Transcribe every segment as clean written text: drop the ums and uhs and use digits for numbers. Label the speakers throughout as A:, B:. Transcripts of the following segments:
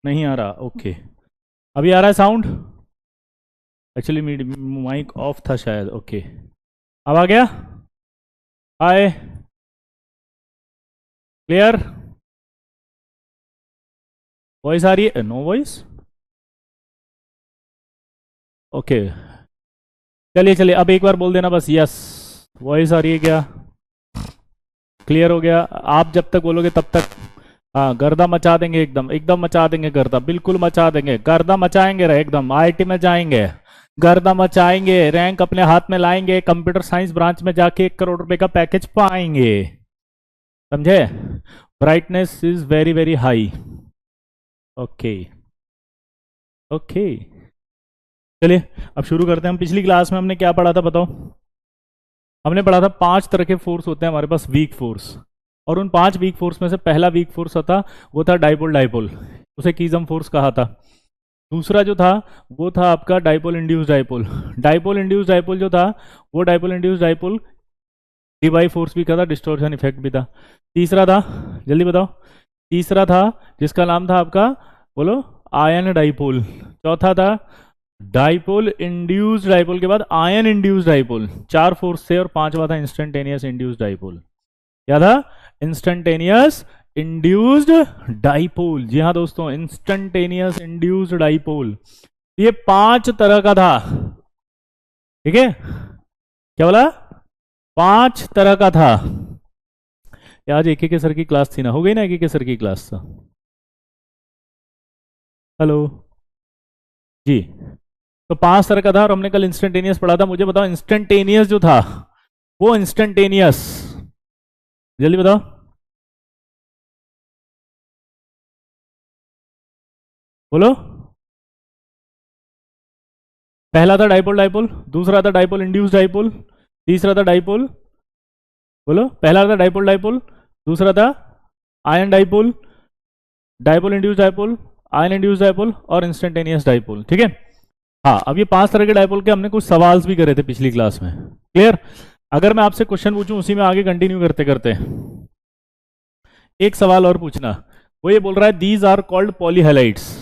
A: नहीं आ रहा, ओके। अभी आ रहा है साउंड? एक्चुअली माइक ऑफ था शायद, ओके। अब आ गया? हाय, क्लियर? वॉइस आ रही है? No voice, okay. चलिए चलिए, अब एक बार बोल देना बस, यस। वॉइस आ रही है क्या? क्लियर हो गया? आप जब तक बोलोगे तब तक। हाँ, गर्दा मचा देंगे, एकदम एकदम मचा देंगे गर्दा, बिल्कुल मचा देंगे, गर्दा मचाएंगे रहे, एकदम आईआईटी में जाएंगे, गर्दा मचाएंगे, रैंक अपने हाथ में लाएंगे, कंप्यूटर साइंस ब्रांच में जाके 1 करोड़ रुपए का पैकेज पाएंगे। समझे? Brightness is very very high. Okay okay, चलिए अब शुरू करते हैं। हम पिछली क्लास में हमने क्या पढ़ा था बताओ? हमने पढ़ा था 5 तरह के फोर्स होते हैं हमारे पास, वीक फोर्स। और उन 5 वीक फोर्स में से पहला वीक फोर्स था वो था डाइपोल डाइपोल, उसे कीजम फोर्स कहा था। दूसरा जो था वो था आपका dipole induce dipole. Dipole induce dipole जो था वो dipole induce dipole DY force भी कहा था, डिस्टॉर्शन इफेक्ट भी था। तीसरा था, जल्दी बताओ, तीसरा था जिसका नाम था आपका, बोलो, आयन डाइपोल। चौथा था डाइपोल इंड्यूस्ड डाइपोल के बाद आयन इंड्यूस्ड डाइपोल। 4 फोर्स थे। और पांचवा था इंस्टेंटेनियस इंड्यूस्ड डाइपोल। क्या था? Instantaneous induced dipole. जी हाँ दोस्तों, इंस्टेंटेनियस इंड्यूस्ड डाइपोल। ये 5 तरह का था, ठीक है? क्या बोला? 5 तरह का था। आज एक के सर की क्लास थी ना, हो गई ना एक के सर की क्लास? हेलो जी। तो 5 तरह का था और हमने कल इंस्टेंटेनियस पढ़ा था। मुझे बताओ, इंस्टेंटेनियस जो था वो इंस्टेंटेनियस, जल्दी बताओ। बोलो। पहला था डाइपोल डाइपोल, दूसरा था डाइपोल इंड्यूस डाइपोल, तीसरा था डाइपोल, बोलो, पहला था डाइपोल डाइपोल, दूसरा था ion dipole, dipole induce dipole, ion induce dipole और इंस्टेंटेनियस डाइपोल, ठीक है? हाँ, अब ये 5 तरह के डाइपोल के हमने कुछ सवाल भी करे थे पिछली क्लास में, क्लियर? अगर मैं आपसे क्वेश्चन पूछूं उसी में आगे कंटिन्यू करते करते, एक सवाल और पूछना। वो ये बोल रहा है these are called polyhalides,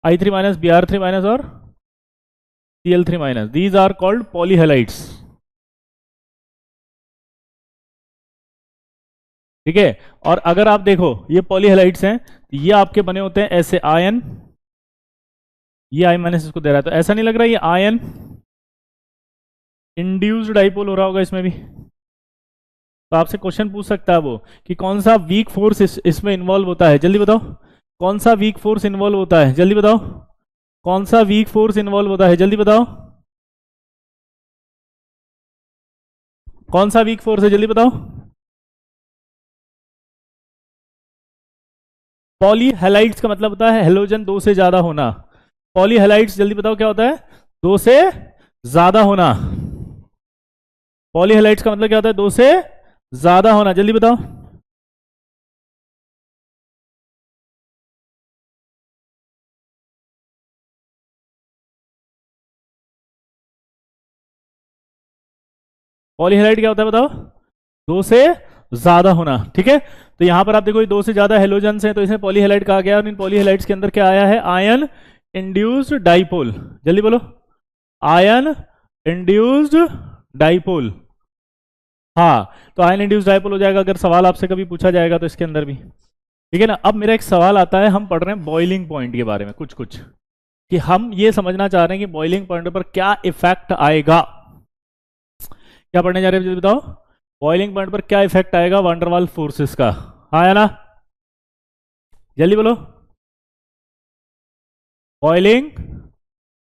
A: I3 minus Br3 minus और Cl3 minus, these are called polyhalides, ठीक है? और अगर आप देखो ये पॉलीहेलाइड्स हैं, ये आपके बने होते हैं ऐसे आयन, ये I माइनस इसको दे रहा है, तो ऐसा नहीं लग रहा ये आयन इंड्यूस्ड डाइपोल हो रहा होगा इसमें भी? तो आपसे क्वेश्चन पूछ सकता है वो कि कौन सा वीक फोर्स इसमें इन्वॉल्व होता है, जल्दी बताओ। कौन सा वीक फोर्स इन्वॉल्व होता है, जल्दी बताओ। कौन सा वीक फोर्स इन्वॉल्व होता है, जल्दी बताओ। कौन सा वीक फोर्स है, जल्दी बताओ। पॉलीहेलाइड्स का मतलब होता है हेलोजन 2 से ज्यादा होना। पॉलीहेलाइड्स, जल्दी बताओ क्या होता है? 2 से ज्यादा होना। पॉलीहेलाइड्स का मतलब क्या होता है? 2 से ज्यादा होना, जल्दी बताओ। पॉलीहेलाइड क्या होता है बताओ? 2 से ज्यादा होना, ठीक है? तो यहां पर आप देखो ये 2 से ज्यादा हेलोजन्स हैं, तो इसे पॉलीहेलाइड कहा गया। और इन पॉलीहेलाइड्स के अंदर क्या आया है? आयन इंड्यूस्ड डाइपोल, जल्दी बोलो। Ion induced dipole. हाँ, तो आयन इंड्यूस्ड डाइपोल हो जाएगा अगर सवाल आपसे कभी पूछा जाएगा तो इसके अंदर भी, ठीक है ना? अब मेरा एक सवाल आता है, हम पढ़ रहे हैं बॉइलिंग पॉइंट के बारे में कुछ कुछ, कि हम ये समझना चाह रहे हैं कि बॉइलिंग पॉइंट पर क्या इफेक्ट आएगा। क्या पढ़ने जा रहे हैं जल्दी बताओ? बॉइलिंग पॉइंट पर क्या इफेक्ट आएगा वैन डर वाल फोर्सेस का? हाँ या ना? जल्दी बोलो। बॉइलिंग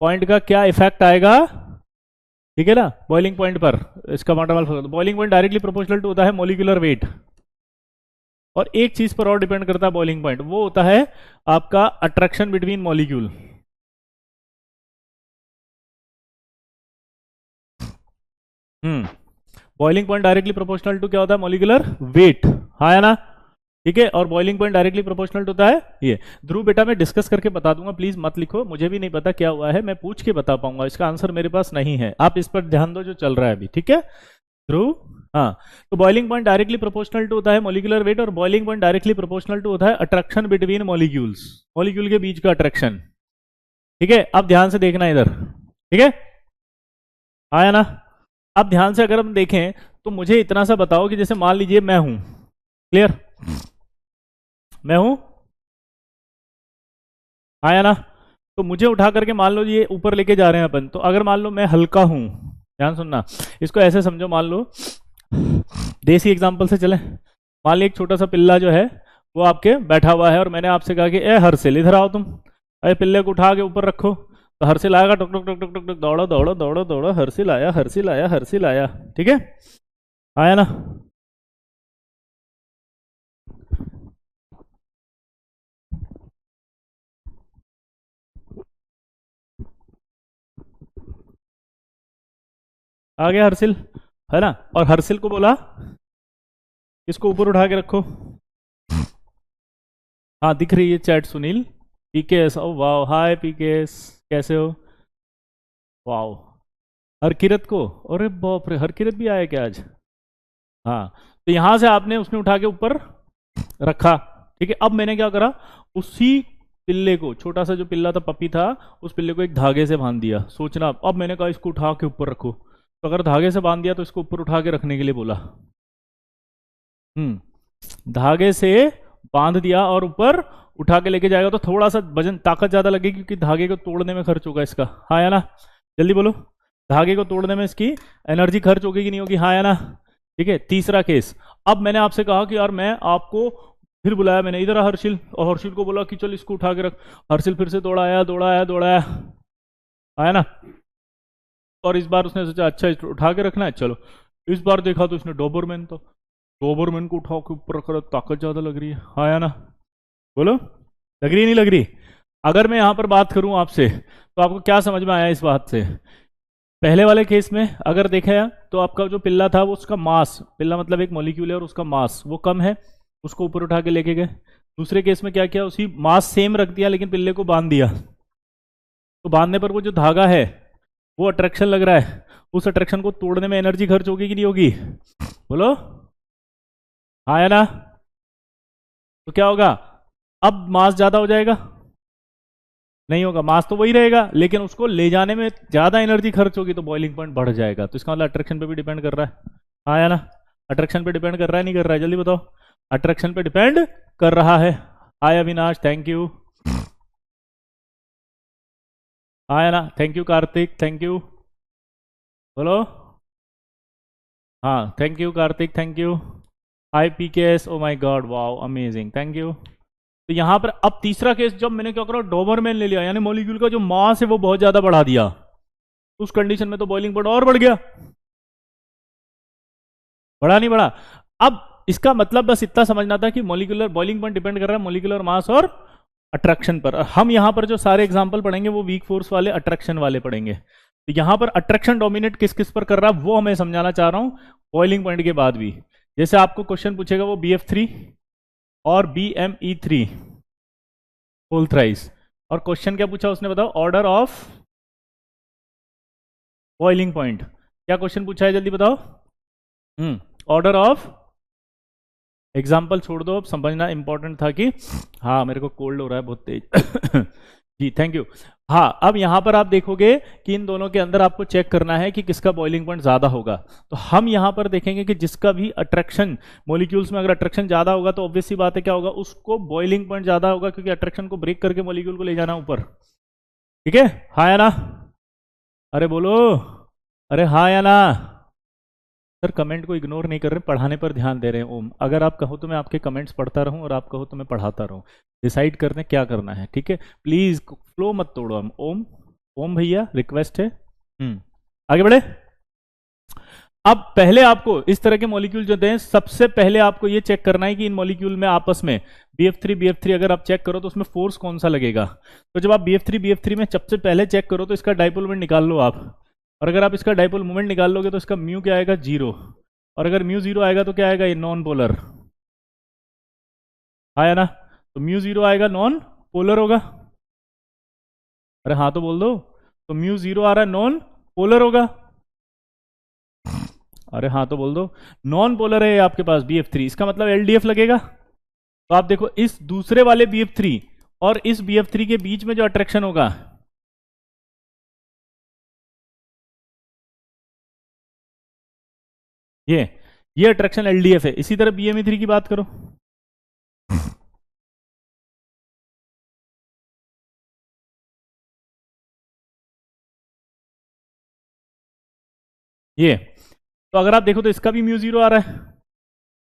A: पॉइंट का क्या इफेक्ट आएगा, ठीक है ना? बॉइलिंग पॉइंट पर इसका van der Waal force, boiling point directly proportional to होता है मॉलिक्यूलर वेट। और एक चीज पर और डिपेंड करता है बॉइलिंग पॉइंट, वो होता है आपका attraction between molecule. Boiling point directly proportional to क्या होता है? Molecular weight. हाँ या ना? ठीक है? और बॉइलिंग पॉइंट डायरेक्टली प्रोपोर्शनल होता है ये। ध्रुव बेटा मैं डिस्कस करके बता दूंगा, प्लीज मत लिखो, मुझे भी नहीं पता क्या हुआ है, मैं पूछ के बता पाऊंगा, इसका आंसर मेरे पास नहीं है। आप इस पर ध्यान दो जो चल रहा है अभी, ठीक है ध्रुव? हाँ, तो boiling point directly proportional to होता है मॉलिक्यूलर वेट, और boiling point directly proportional to होता है अट्रैक्शन बिटवीन मॉलिक्यूल्स, मॉलिक्यूल के बीच का अट्रैक्शन। ठीक है, अब ध्यान से देखना इधर। ठीक है, आया ना? अब ध्यान से अगर हम देखें तो मुझे इतना सा बताओ कि जैसे मान लीजिए मैं हूं, क्लियर, मैं हूं, आया ना? तो मुझे उठा करके मान लो ये ऊपर लेके जा रहे हैं अपन, तो अगर मान लो मैं हल्का हूं, ध्यान सुनना, इसको ऐसे समझो, मान लो देसी एग्जांपल से चले, मान लो एक छोटा सा पिल्ला जो है वो आपके बैठा हुआ है और मैंने आपसे कहा कि ए हर्षिल इधर आओ तुम, अरे पिल्ले को उठा के ऊपर रखो, तो हर्षिल आएगा, टुक टुक टुक टुक टुक टुक, दौड़ो दौड़ो दौड़ो दौड़ो, हर्षिल आया हर्षिल आया हर्षिल आया। ठीक है, आया ना? आ गया हर्षिल, है ना? और हर्षिल को बोला इसको ऊपर उठा के रखो। हाँ दिख रही है chat Sunil, PKS, oh wow, hi PKS, कैसे हो? वाओ, हरकिरत को, अरे बाप रे, हरकिरत भी आया क्या आज? हाँ, तो यहां से आपने उसने उठा के ऊपर रखा। ठीक है, अब मैंने क्या करा, उसी पिल्ले को, छोटा सा जो पिल्ला था, पपी था, उस पिल्ले को एक धागे से बांध दिया। सोचना, अब मैंने कहा इसको उठा के ऊपर रखो, तो अगर धागे से बांध दिया तो इसको ऊपर उठा के रखने के लिए बोला, धागे से बांध दिया और ऊपर उठा के लेके जाएगा तो थोड़ा सा वजन, ताकत ज्यादा लगेगी क्योंकि धागे को तोड़ने में खर्च होगा इसका। हाँ या ना? जल्दी बोलो, धागे को तोड़ने में इसकी एनर्जी खर्च होगी कि नहीं होगी? हाँ या ना? ठीक है, तीसरा केस, अब मैंने आपसे कहा कि यार मैं आपको फिर बुलाया मैंने, इधर आ हर्षिल, और हर्षिल को बोला कि चल इसको उठा के रख, हर्षिल फिर से दौड़ाया दौड़ाया दौड़ाया, आया ना? और इस बार उसने सोचा अच्छा इसको उठा के रखना है, चलो, इस बार देखा तो इसने डोबरमैन, तो डोबरमैन को उठा के ऊपर रख रहा, ताकत ज्यादा लग रही है। आया ना? बोलो, लग रही नहीं लग रही? अगर मैं यहां पर बात करूं आपसे तो आपको क्या समझ में आया इस बात से? पहले वाले केस में अगर देखा तो आपका जो पिल्ला था वो, उसका मास, पिल्ला मतलब एक मॉलिक्यूल है और उसका मास वो कम है, उसको ऊपर उठा के लेके गए। दूसरे केस में क्या किया, उसी मास सेम रख दिया लेकिन पिल्ले को बांध दिया, तो बांधने पर वो जो धागा है वो अट्रैक्शन लग रहा है, उस अट्रैक्शन को तोड़ने में एनर्जी खर्च होगी कि नहीं होगी? बोलो, हाँ या ना? तो क्या होगा, अब मास ज्यादा हो जाएगा? नहीं होगा, मास तो वही रहेगा लेकिन उसको ले जाने में ज्यादा एनर्जी खर्च होगी, तो बॉइलिंग पॉइंट बढ़ जाएगा। तो इसका मतलब अट्रैक्शन पे भी डिपेंड कर रहा है। हाँ या ना? अट्रैक्शन पे डिपेंड कर रहा है नहीं कर रहा है? जल्दी बताओ, अट्रैक्शन पे डिपेंड कर रहा है। हाय अविनाश, थैंक यू। हाँ या ना? Thank you Kartik, thank you, बोलो, हाँ thank you Kartik, thank you. Hi PKS, oh my God, wow amazing, thank you. तो यहां पर अब तीसरा केस, जब मैंने क्या करा, डोबरमैन ले लिया, यानी मॉलिक्यूल का जो मास है वो बहुत ज्यादा बढ़ा दिया, उस कंडीशन में तो बॉइलिंग पॉइंट और बढ़ गया, बढ़ा नहीं बढ़ा? अब इसका मतलब बस इतना समझना था कि मॉलिक्यूलर बॉइलिंग पॉइंट डिपेंड कर रहा है मॉलिक्यूलर मास और अट्रैक्शन पर। हम यहां पर जो सारे एग्जांपल पढ़ेंगे वो वीक फोर्स वाले, अट्रैक्शन वाले पढ़ेंगे। तो यहां पर अट्रैक्शन डोमिनेट किस किस पर कर रहा है वो हमें समझाना चाह रहा हूं बॉइलिंग पॉइंट के बाद भी। जैसे आपको क्वेश्चन पूछेगा वो BF3 और BME3 होल थ्राइस, और क्वेश्चन क्या पूछा उसने, बताओ, ऑर्डर ऑफ बॉइलिंग पॉइंट। क्या क्वेश्चन पूछा है जल्दी बताओ? ऑर्डर ऑफ, एग्जाम्पल छोड़ दो, अब समझना इंपॉर्टेंट था कि, हाँ मेरे को कोल्ड हो रहा है बहुत तेज जी थैंक यू। हाँ, अब यहां पर आप देखोगे कि इन दोनों के अंदर आपको चेक करना है कि किसका बॉइलिंग पॉइंट ज्यादा होगा। तो हम यहां पर देखेंगे कि जिसका भी अट्रैक्शन, मॉलिक्यूल्स में अगर अट्रैक्शन ज्यादा होगा तो ऑब्वियस सी बात है क्या होगा, उसको बॉइलिंग पॉइंट ज्यादा होगा, क्योंकि अट्रैक्शन को ब्रेक करके मॉलिक्यूल को ले जाना ऊपर। ठीक है, हाँ या ना? अरे बोलो, अरे हाँ या ना? सर कमेंट को इग्नोर नहीं कर रहे, पढ़ाने पर ध्यान दे रहे हैं। ओम, अगर आप कहो तो मैं आपके कमेंट्स पढ़ता रहूं और आप कहो तो मैं पढ़ाता रहूं, डिसाइड करने क्या करना है। ठीक है, प्लीज फ्लो मत तोड़ो। हम ओम, ओम भैया रिक्वेस्ट है। आगे बढ़े। अब पहले आपको इस तरह के मॉलिक्यूल जो हैं, सबसे पहले आपको ये चेक करना है कि इन मॉलिक्यूल में आपस में BF3 अगर आप चेक करो तो उसमें फोर्स कौन सा लगेगा। तो जब आप BF3 में सबसे पहले चेक करो तो इसका डाइपोल मोमेंट निकाल लो आप, और अगर आप इसका डाइपोल मोमेंट निकाल लोगे तो इसका म्यू क्या आएगा, 0, और अगर म्यू 0 आएगा तो क्या आएगा, ये नॉन पोलर आया ना? तो म्यू 0 आएगा, नॉन पोलर होगा। अरे हाँ तो बोल दो, तो म्यू 0 आ रहा है, नॉन पोलर होगा। अरे हाँ तो बोल दो। नॉन पोलर है आपके पास BF3, इसका मतलब LDF लगेगा। तो आप देखो इस दूसरे वाले BF3 और इस BF3 के बीच में जो अट्रैक्शन होगा, ये अट्रैक्शन LDF है। इसी तरह BME3 की बात करो, ये तो अगर आप देखो तो इसका भी म्यू जीरो आ रहा है,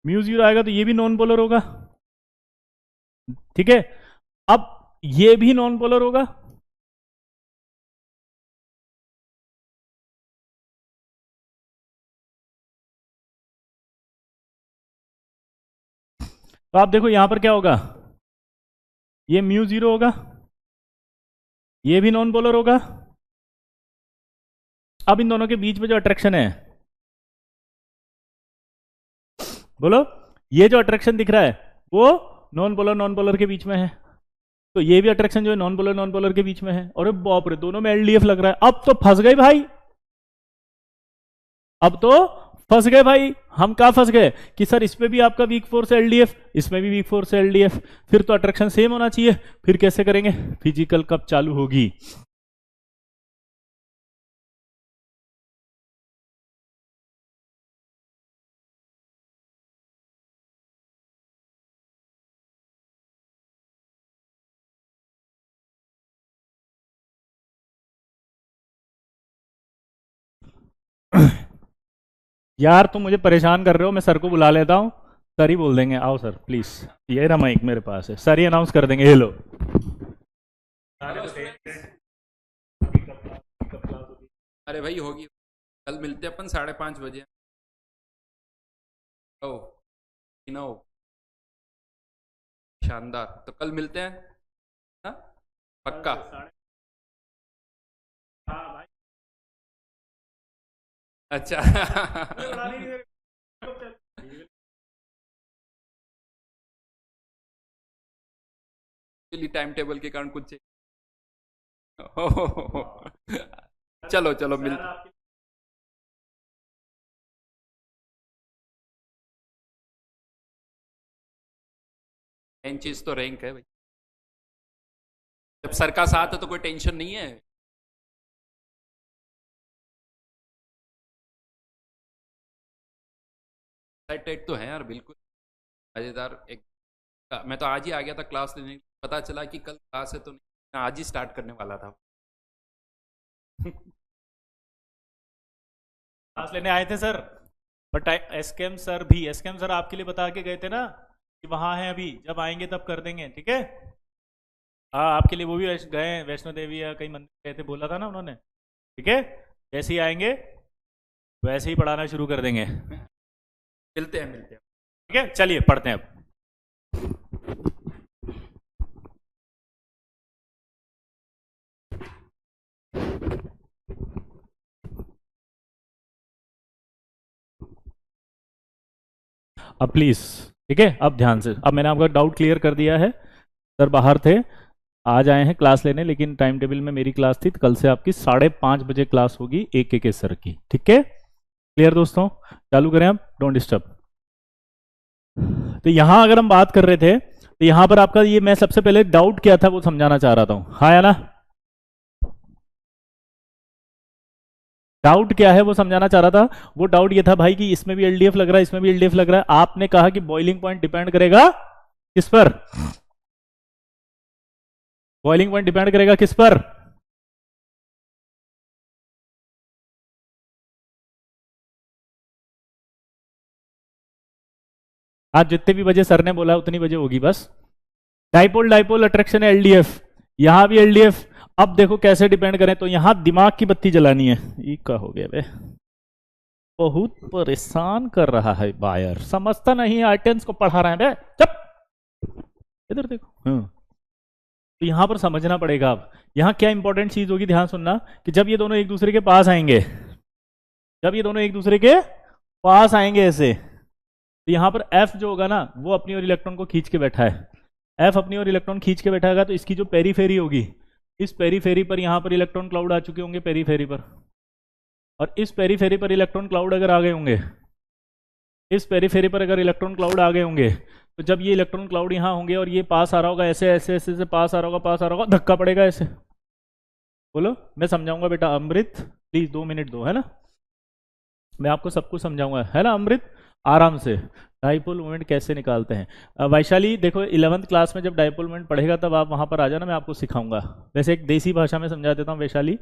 A: म्यू जीरो आएगा तो ये भी नॉन पोलर होगा, ठीक है। अब ये भी नॉन पोलर होगा, तो आप देखो यहां पर क्या होगा, ये म्यू जीरो होगा, ये भी नॉन पोलर होगा। अब इन दोनों के बीच में जो अट्रैक्शन है, बोलो, ये जो अट्रैक्शन दिख रहा है वो नॉन पोलर के बीच में है, तो ये भी अट्रैक्शन जो है नॉन पोलर के बीच में है। और बाप रे, दोनों में LDF लग रहा है। अब तो फंस गए भाई, अब तो फंस गए भाई। हम कहा फंस गए कि सर इसमें भी आपका वीक फोर्स है LDF, इसमें भी वीक फोर्स है LDF, फिर तो अट्रैक्शन सेम होना चाहिए। फिर कैसे करेंगे, फिजिकल कब चालू होगी? यार तुम मुझे परेशान कर रहे हो, मैं सर को बुला लेता हूँ, सर ही बोल देंगे आओ सर प्लीज, ये रहा माइक मेरे पास है, सर ही अनाउंस कर देंगे। हेलो
B: अरे भाई होगी, कल मिलते अपन 5:30 बजे। ओ नो, शानदार, तो कल मिलते हैं। हाँ पक्का। अच्छा टाइम टेबल के कारण कुछ चलो चलो मिल, मेन चीज तो रैंक है भाई, जब सर का साथ है तो कोई टेंशन नहीं है। एक्साइटेड तो है यार, बिल्कुल मजेदार। एक मैं तो आज ही आ गया था क्लास लेने, पता चला कि कल क्लास है तो नहीं, मैं आज ही स्टार्ट करने वाला था।
A: क्लास लेने आए थे सर, बट एसकेएम सर भी, एसकेएम सर आपके लिए बता के गए थे ना कि वहां है, अभी जब आएंगे तब कर देंगे, ठीक है। हाँ आपके लिए वो भी गए हैं, वैष्णो देवी या कई मंदिर गए थे, बोला था ना उन्होंने, ठीक है। जैसे ही आएंगे वैसे ही पढ़ाना शुरू कर देंगे,
B: मिलते हैं मिलते हैं।
A: ठीक है। चलिए पढ़ते हैं अब। अब प्लीज, ठीक है, अब ध्यान से, अब मैंने आपका डाउट क्लियर कर दिया है। सर बाहर थे, आज आए हैं क्लास लेने, लेकिन टाइम टेबल में मेरी क्लास थी, तो कल से आपकी 5:30 बजे क्लास होगी एक सर की, ठीक है। क्लियर दोस्तों, चालू करें अब, डोंट डिस्टर्ब। तो यहां अगर हम बात कर रहे थे, तो यहां पर आपका ये, मैं सबसे पहले डाउट क्या था वो समझाना चाह रहा था, हाँ या ना। डाउट क्या है वो समझाना चाह रहा था। वो डाउट ये था भाई कि इसमें भी LDF लग रहा है, इसमें भी LDF लग रहा है। आपने कहा कि बॉइलिंग पॉइंट डिपेंड करेगा किस पर, बॉइलिंग पॉइंट डिपेंड करेगा किस पर, आज जितने भी बजे सर ने बोला उतनी बजे होगी बस। डाइपोल डाइपोल अट्रैक्शन है LDF, यहां भी LDF। अब देखो कैसे डिपेंड करें, तो यहां दिमाग की बत्ती जलानी है। ये क्या हो गया बे, बहुत परेशान कर रहा है बायर, समझता नहीं, आइटेम्स को पढ़ा रहे हैं बे, चुप, इधर देखो। तो यहां पर समझना पड़ेगा। अब यहां क्या इंपॉर्टेंट चीज होगी, ध्यान सुनना, कि जब ये दोनों एक दूसरे के पास आएंगे, जब ये दोनों एक दूसरे के पास आएंगे ऐसे, तो यहां पर F जो होगा ना, वो अपनी ओर इलेक्ट्रॉन को खींच के बैठा है। F अपनी ओर इलेक्ट्रॉन खींच के बैठाएगा, तो इसकी जो पेरीफेरी होगी, इस पेरीफेरी पर यहां पर इलेक्ट्रॉन क्लाउड आ चुके होंगे पेरीफेरी पर, और इस पेरीफेरी पर इलेक्ट्रॉन क्लाउड अगर आ गए होंगे, इस पेरीफेरी पर अगर इलेक्ट्रॉन क्लाउड आ गए होंगे, तो जब ये इलेक्ट्रॉन क्लाउड यहाँ होंगे और ये पास आ रहा होगा, ऐसे ऐसे ऐसे ऐसे पास आ रहा होगा, पास आ रहा होगा, धक्का पड़ेगा ऐसे। बोलो, मैं समझाऊंगा बेटा। अमृत प्लीज 2 मिनट दो, है ना, मैं आपको सब कुछ समझाऊंगा, है ना अमृत, आराम से। डाइपोल मोमेंट कैसे निकालते हैं। वैशाली देखो 11th क्लास में जब डाइपोल मोमेंट पढ़ेगा तब आप वहाँ पर आ जाना, मैं आपको सिखाऊंगा। वैसे एक देसी भाषा में समझा देता हूँ वैशाली,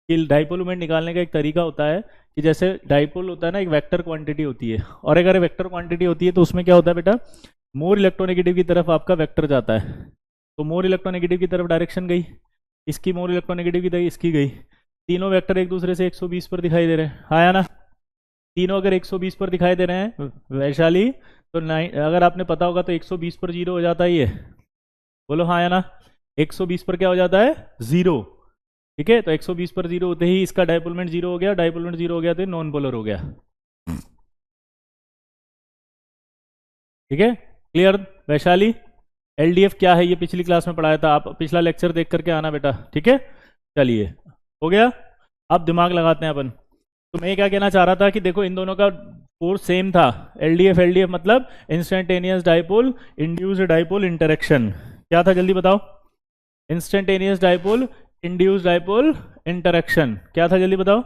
A: कि डाइपोल मोमेंट निकालने का एक तरीका होता है कि जैसे डाइपोल होता है ना, एक वेक्टर क्वांटिटी होती है, और अगर वेक्टर क्वांटिटी होती है तो उसमें क्या होता है बेटा, मोर इलेक्ट्रोनेगेटिव की तरफ आपका वेक्टर जाता है। तो मोर इलेक्ट्रोनेगेटिव की तरफ डायरेक्शन गई, इसकी मोर इलेक्ट्रोनेगेटिव की तरफ इसकी गई, तीनों वेक्टर एक दूसरे से 120 पर दिखाई दे रहे हैं, आया ना। तीनों अगर 120 पर दिखाई दे रहे हैं वैशाली, तो अगर आपने पता होगा तो 120 पर जीरो हो जाता है ये। बोलो हाँ या ना, 120 पर क्या हो जाता है, जीरो। ठीक है, तो 120 पर जीरो होते ही इसका डायपोलमेंट जीरो हो गया, डायपोलमेंट जीरो हो गया तो नॉन पोलर हो गया। ठीक है, क्लियर वैशाली। एलडीएफ क्या है ये पिछली क्लास में पढ़ाया था, आप पिछला लेक्चर देख करके आना बेटा। ठीक है, चलिए हो गया। अब दिमाग लगाते हैं अपन। तो मैं क्या कहना चाह रहा था कि देखो इन दोनों का फोर्स सेम था, एलडीएफ एलडीएफ मतलब instantaneous dipole induced dipole interaction. क्या था जल्दी बताओ, instantaneous dipole induced dipole interaction, क्या था जल्दी बताओ।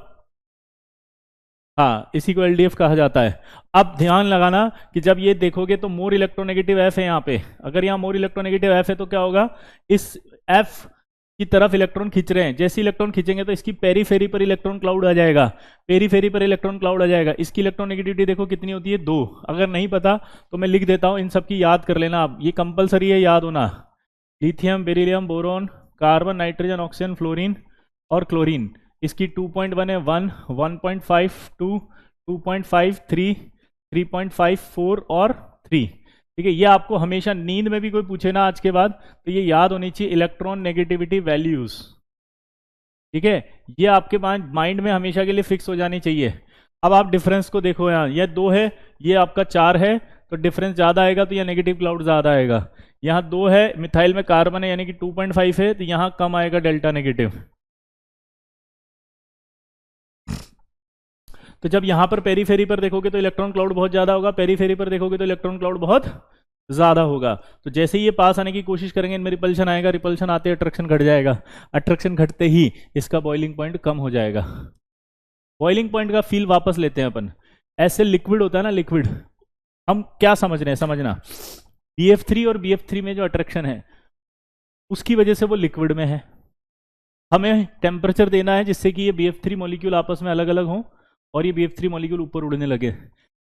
A: हाँ, इसी को एलडीएफ कहा जाता है। अब ध्यान लगाना कि जब ये देखोगे तो मोर इलेक्ट्रोनेगेटिव एफ है यहाँ पे, अगर यहाँ मोर इलेक्ट्रोनेगेटिव एफ है तो क्या होगा, इस एफ की तरफ इलेक्ट्रॉन खींच रहे हैं, जैसे इलेक्ट्रॉन खींचेंगे तो इसकी पेरीफेरी पर इलेक्ट्रॉन क्लाउड आ जाएगा, पेरीफेरी पर इलेक्ट्रॉन क्लाउड आ जाएगा। इसकी इलेक्ट्रोनेगेटिविटी देखो कितनी होती है, 2। अगर नहीं पता तो मैं लिख देता हूँ, इन सबकी याद कर लेना आप, ये कंपलसरी है याद होना। Lithium, beryllium, boron, carbon, nitrogen, oxygen, fluorine और क्लोरीन, इसकी 2.1 है, 1, 1.5, 2, 2.5, 3, 3.54 और 3। ठीक है, ये आपको हमेशा नींद में भी कोई पूछे ना आज के बाद तो ये याद होनी चाहिए, इलेक्ट्रॉन नेगेटिविटी वैल्यूज। ठीक है, ये आपके माइंड में हमेशा के लिए फिक्स हो जानी चाहिए। अब आप डिफरेंस को देखो, यहाँ ये 2 है, ये आपका 4 है, तो डिफरेंस ज्यादा आएगा तो यह नेगेटिव क्लाउड ज्यादा आएगा। यहाँ 2 है, मिथाइल में कार्बन है यानी कि 2.5 है, तो यहाँ कम आएगा डेल्टा नेगेटिव। तो जब यहाँ पर पेरीफेरी पर देखोगे तो इलेक्ट्रॉन क्लाउड बहुत ज्यादा होगा, पेरीफेरी पर देखोगे तो इलेक्ट्रॉन क्लाउड बहुत ज्यादा होगा। तो जैसे ही ये पास आने की कोशिश करेंगे इनमें रिपल्शन आएगा, रिपल्शन आते अट्रैक्शन घट जाएगा, अट्रैक्शन घटते ही इसका बॉइलिंग पॉइंट कम हो जाएगा। बॉइलिंग पॉइंट का फील वापस लेते हैं अपन। ऐसे लिक्विड होता है ना, लिक्विड, हम क्या समझ रहे हैं, समझना, BF3 और BF3 में जो अट्रैक्शन है उसकी वजह से वो लिक्विड में है। हमें टेम्परेचर देना है जिससे कि ये BF3 मॉलिक्यूल आपस में अलग अलग हों और ये BF3 मॉलिक्यूल ऊपर उड़ने लगे।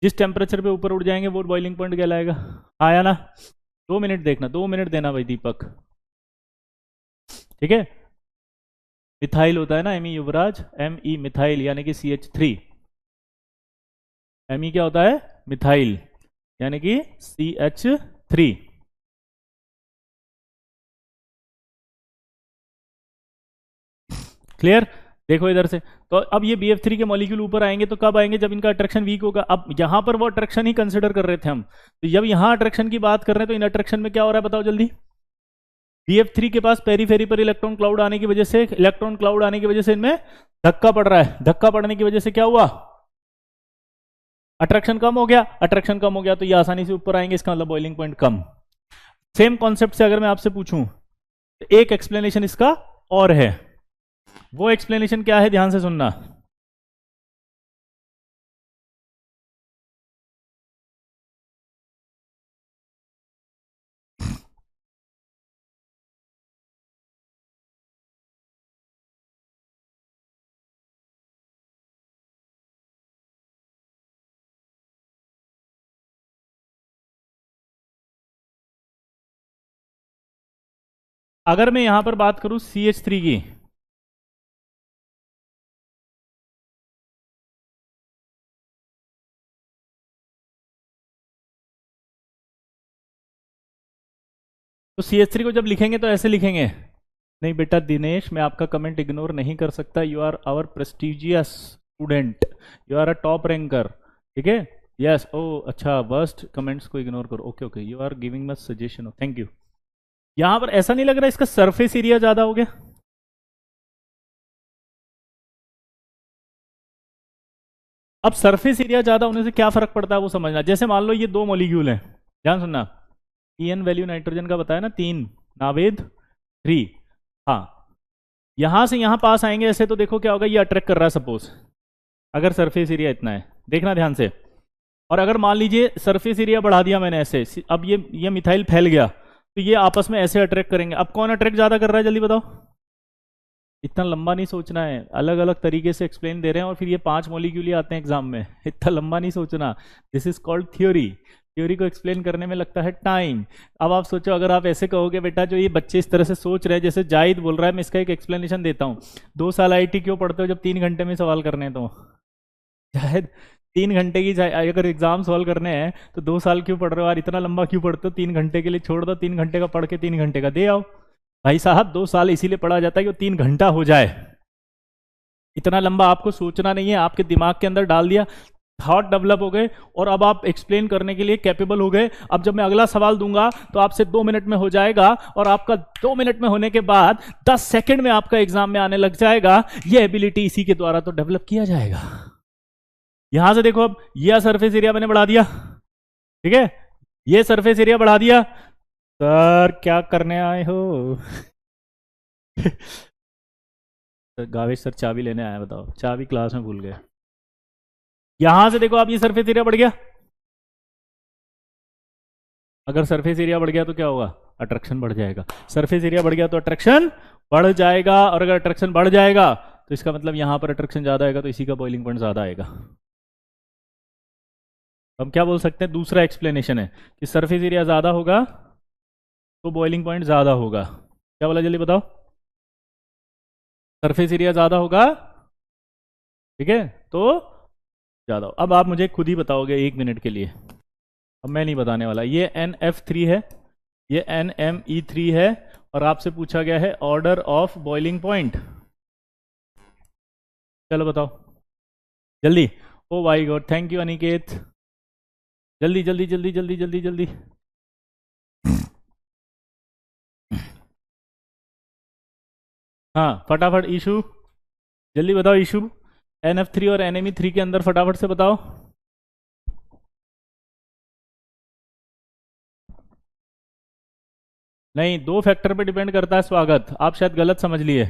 A: जिस टेम्परेचर पे ऊपर उड़ जाएंगे वो बॉइलिंग पॉइंट कहलाएगा। आया ना, 2 मिनट देखना, 2 मिनट देना भाई दीपक। ठीक है, मिथाइल होता है ना, एमी युवराज, ME मिथाइल यानी कि CH3। ME क्या होता है, मिथाइल यानी कि CH3। क्लियर, देखो इधर से। तो अब ये BF3 के मॉलिक्यूल ऊपर आएंगे तो कब आएंगे, जब इनका अट्रैक्शन वीक होगा। अब यहां पर वो अट्रैक्शन ही कंसिडर कर रहे थे हम, तो जब यहां अट्रैक्शन की बात कर रहे हैं तो इन अट्रैक्शन में क्या हो रहा है बताओ जल्दी। BF3 के पास पेरीफेरी पर इलेक्ट्रॉन क्लाउड आने की वजह से, इलेक्ट्रॉन क्लाउड आने की वजह से इनमें धक्का पड़ रहा है, धक्का पड़ने की वजह से क्या हुआ, अट्रैक्शन कम हो गया, अट्रैक्शन कम हो गया तो ये आसानी से ऊपर आएंगे, इसका मतलब बॉइलिंग पॉइंट कम। सेम कॉन्सेप्ट से अगर मैं आपसे पूछूं तो एक एक्सप्लेनेशन इसका और है, वो एक्सप्लेनेशन क्या है ध्यान से सुनना। अगर मैं यहां पर बात करूं CH3 की, तो CH3 को जब लिखेंगे तो ऐसे लिखेंगे। नहीं बेटा दिनेश, मैं आपका कमेंट इग्नोर नहीं कर सकता, you are our prestigious student, you are a top ranker. ठीक है, यस, ओ अच्छा, वर्स्ट कमेंट्स को इग्नोर करो, okay okay, you are giving me suggestion, thank you. यहां पर ऐसा नहीं लग रहा इसका सरफेस एरिया ज्यादा हो गया, अब सरफेस एरिया ज्यादा होने से क्या फर्क पड़ता है वो समझना। जैसे मान लो ये दो मॉलिक्यूल हैं, ध्यान सुनना, पीएन वैल्यू नाइट्रोजन का बताया ना, 3, नावेद 3। हाँ, यहां से यहां पास आएंगे ऐसे, तो देखो क्या होगा, ये अट्रैक्ट कर रहा है सपोज, अगर सरफेस एरिया इतना है, देखना ध्यान से। और अगर मान लीजिए सरफेस एरिया बढ़ा दिया मैंने ऐसे, अब ये मिथाइल फैल गया, तो ये आपस में ऐसे अट्रैक्ट करेंगे। अब कौन अट्रैक्ट ज्यादा कर रहा है, जल्दी बताओ। इतना लंबा नहीं सोचना है, अलग अलग तरीके से एक्सप्लेन दे रहे हैं, और फिर ये 5 मॉलिक्यूल ही आते हैं एग्जाम में, इतना लंबा नहीं सोचना। This is called theory. Theory को एक्सप्लेन करने में लगता है टाइम। अब आप सोचो, अगर आप ऐसे कहोगे बेटा, जो ये बच्चे इस तरह से सोच रहे हैं, जैसे जाहिद बोल रहा है, मैं इसका एक एक्सप्लेनेशन देता हूँ। 2 साल आईटी क्यों पढ़ते हो जब 3 घंटे में सवाल करने हैं? तो शायद 3 घंटे की अगर एग्जाम सॉल्व करने हैं तो 2 साल क्यों पढ़ रहे हो यार, इतना लंबा क्यों पढ़ते हो? 3 घंटे के लिए छोड़ दो, 3 घंटे का पढ़ के 3 घंटे का दे आओ। भाई साहब 2 साल इसीलिए पढ़ा जाता है कि वो 3 घंटा हो जाए। इतना लंबा आपको सोचना नहीं है, आपके दिमाग के अंदर डाल दिया, थॉट डेवलप हो गए, और अब आप एक्सप्लेन करने के लिए कैपेबल हो गए। अब जब मैं अगला सवाल दूंगा तो आपसे 2 मिनट में हो जाएगा, और आपका 2 मिनट में होने के बाद 10 सेकंड में आपका एग्जाम में आने लग जाएगा। ये एबिलिटी इसी के द्वारा तो डेवलप किया जाएगा। यहां से देखो, अब यह सरफेस एरिया मैंने बढ़ा दिया, ठीक है, ये सरफेस एरिया बढ़ा दिया। सर क्या करने आए हो? गावेश सर चाबी लेने आया, बताओ, चाबी क्लास में भूल गए। यहां से देखो, आप ये सरफेस एरिया बढ़ गया। अगर सरफेस एरिया बढ़ गया तो क्या होगा? अट्रैक्शन बढ़ जाएगा। सरफेस एरिया बढ़ गया तो अट्रैक्शन बढ़ जाएगा, और अगर अट्रैक्शन बढ़ जाएगा तो इसका मतलब यहां पर अट्रैक्शन ज्यादा आएगा, तो इसी का बॉइलिंग पॉइंट ज्यादा आएगा। हम क्या बोल सकते हैं, दूसरा एक्सप्लेनेशन है कि सरफेस एरिया ज्यादा होगा तो बॉइलिंग पॉइंट ज्यादा होगा। क्या बोला, जल्दी बताओ। सरफेस एरिया ज्यादा होगा, ठीक है, तो ज्यादा। अब आप मुझे खुद ही बताओगे 1 मिनट के लिए, अब मैं नहीं बताने वाला। ये NF3 है, ये NME3 है, और आपसे पूछा गया है ऑर्डर ऑफ बॉइलिंग पॉइंट। चलो बताओ जल्दी। Oh my God, thank you Aniket, जल्दी जल्दी जल्दी जल्दी जल्दी जल्दी। हाँ फटाफट, इशू जल्दी बताओ, इशू NF3 और NME3 के अंदर फटाफट से बताओ। नहीं, 2 फैक्टर पे डिपेंड करता है स्वागत, आप शायद गलत समझ लिए।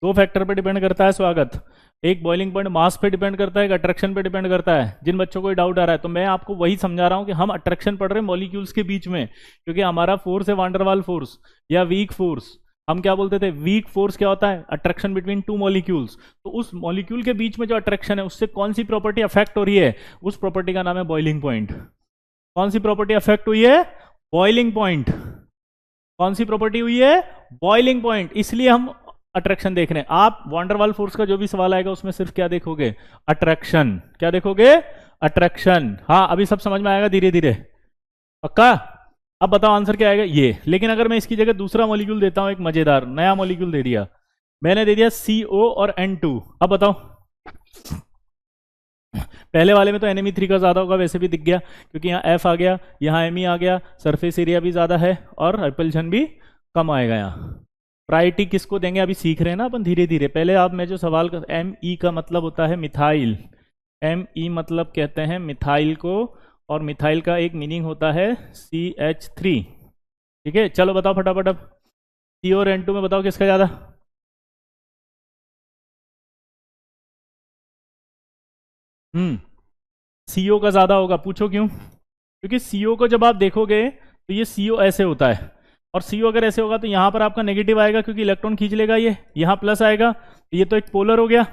A: 2 फैक्टर पे डिपेंड करता है स्वागत, एक बॉइलिंग पॉइंट मास पे डिपेंड करता है, एक अट्रैक्शन पे डिपेंड करता है। जिन बच्चों को डाउट आ रहा है, तो मैं आपको वही समझा रहा हूं कि हम अट्रैक्शन पढ़ रहे हैं मॉलिक्यूल्स के बीच में, क्योंकि हमारा फोर्स है वांडरवाल फोर्स या वीक फोर्स। हम क्या बोलते थे, वीक फोर्स क्या होता है? Attraction between 2 molecules. तो उस मॉलिक्यूल के बीच में जो अट्रैक्शन है, उससे कौन सी प्रॉपर्टी अफेक्ट हो रही है, उस प्रॉपर्टी का नाम है बॉइलिंग पॉइंट। कौन सी प्रॉपर्टी अफेक्ट हुई है? Boiling point. कौन सी प्रॉपर्टी हुई है? Boiling point. इसलिए हम अट्रैक्शन देख रहे हैं। आप वांडरवाल फोर्स का जो भी सवाल आएगा उसमें सिर्फ क्या देखोगे? अट्रैक्शन। क्या देखोगे? अट्रैक्शन। हाँ, अभी सब समझ में आएगा धीरे धीरे, पक्का? अब बताओ आंसर क्या आएगा ये। लेकिन अगर मैं इसकी जगह दूसरा मॉलिक्यूल देता हूं, एक मजेदार नया मॉलिक्यूल दे दिया, मैंने दे दिया CO और N2, अब बताओ। पहले वाले में तो NME3 का ज्यादा होगा, वैसे भी दिख गया, क्योंकि यहाँ F आ गया, यहाँ Me आ गया, सरफेस एरिया भी ज्यादा है, और रिपल्शन भी कम आएगा। यहाँ प्रायोरिटी किसको देंगे, अभी सीख रहे हैं ना अपन धीरे धीरे। पहले आप, मैं जो सवाल कर, Me का मतलब होता है मिथाइल, Me मतलब कहते हैं मिथाइल को, और मिथाइल का एक मीनिंग होता है CH3, ठीक है। चलो बताओ फटाफट, अब CO और N2 में बताओ किसका ज्यादा? CO का ज्यादा होगा, पूछो क्यों? क्योंकि CO को जब आप देखोगे तो ये CO ऐसे होता है, और CO अगर ऐसे होगा तो यहां पर आपका नेगेटिव आएगा, क्योंकि इलेक्ट्रॉन खींच लेगा, ये यहां प्लस आएगा, ये तो एक पोलर हो गया।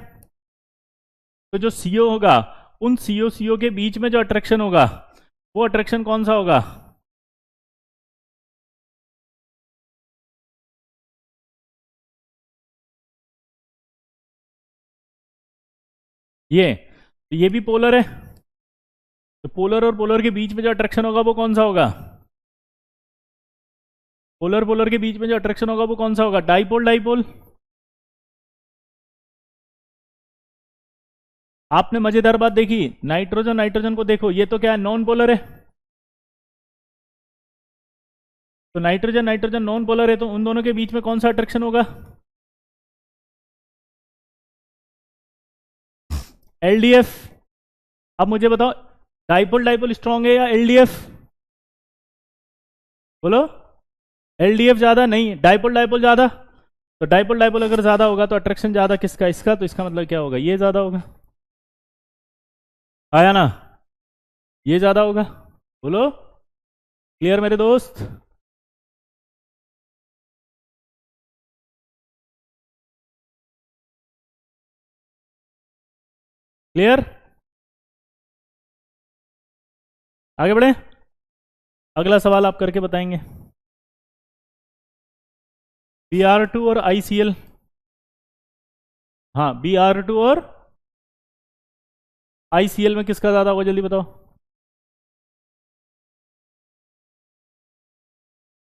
A: तो जो CO होगा, उन CO के बीच में जो अट्रैक्शन होगा, वो अट्रैक्शन कौन सा होगा? ये भी पोलर है, तो पोलर और पोलर के बीच में जो अट्रैक्शन होगा वो कौन सा होगा? पोलर पोलर के बीच में जो अट्रैक्शन होगा वो कौन सा होगा? Dipole dipole. आपने मजेदार बात देखी, नाइट्रोजन नाइट्रोजन को देखो, ये तो क्या है, नॉन पोलर है। तो नाइट्रोजन नाइट्रोजन नॉन पोलर है, तो उन दोनों के बीच में कौन सा अट्रैक्शन होगा? LDF। अब मुझे बताओ, डाइपोल डाइपोल स्ट्रांग है या एलडीएफ? बोलो। एलडीएफ ज्यादा नहीं, डाइपोल डाइपोल ज्यादा। तो डाइपोल डाइपोल अगर ज्यादा होगा तो अट्रैक्शन ज्यादा किसका? इसका। तो इसका मतलब क्या होगा? ये ज्यादा होगा। आया ना? ये ज्यादा होगा। बोलो। क्लियर मेरे दोस्त? क्लियर? आगे बढ़े। अगला सवाल आप करके बताएंगे। BR2 और ICL। हाँ, BR2 और ICL में किसका ज्यादा होगा? जल्दी बताओ।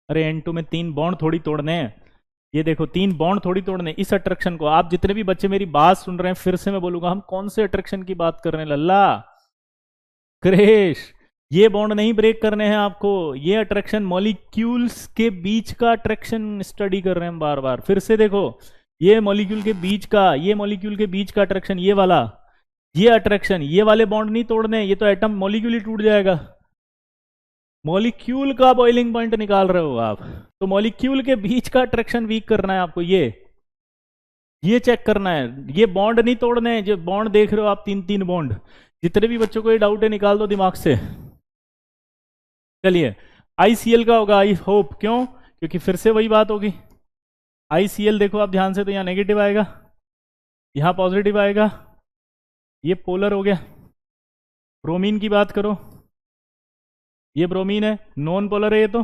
A: अरे N2 में 3 बॉन्ड थोड़ी तोड़ने हैं। ये देखो, 3 बॉन्ड थोड़ी तोड़ने। इस अट्रैक्शन को, आप जितने भी बच्चे मेरी बात सुन रहे हैं, फिर से मैं बोलूंगा, हम कौन से अट्रैक्शन की बात कर रहे हैं? लल्ला, क्रेश, ये बॉन्ड नहीं ब्रेक करने हैं आपको। ये अट्रैक्शन मॉलिक्यूल्स के बीच का अट्रैक्शन स्टडी कर रहे हैं हम बार बार। फिर से देखो, ये मॉलिक्यूल के बीच का, ये मॉलिक्यूल के बीच का अट्रैक्शन, ये वाला, ये अट्रैक्शन, ये वाले बॉन्ड नहीं तोड़ने। ये तो एटम मॉलिक्यूल ही टूट जाएगा। मॉलिक्यूल का बॉइलिंग पॉइंट निकाल रहे हो आप, तो मॉलिक्यूल के बीच का अट्रैक्शन वीक करना है आपको। ये चेक करना है। ये बॉन्ड नहीं तोड़ने हैं। जो बॉन्ड देख रहे हो आप, 3 बॉन्ड, जितने भी बच्चों को ये डाउट है निकाल दो दिमाग से। चलिए, ICL का होगा आई होप। क्यों? क्योंकि फिर से वही बात होगी। ICL देखो आप ध्यान से, तो यहाँ नेगेटिव आएगा, यहाँ पॉजिटिव आएगा। ये पोलर हो गया। ब्रोमीन की बात करो, ये ब्रोमीन है, नॉन पोलर है ये तो।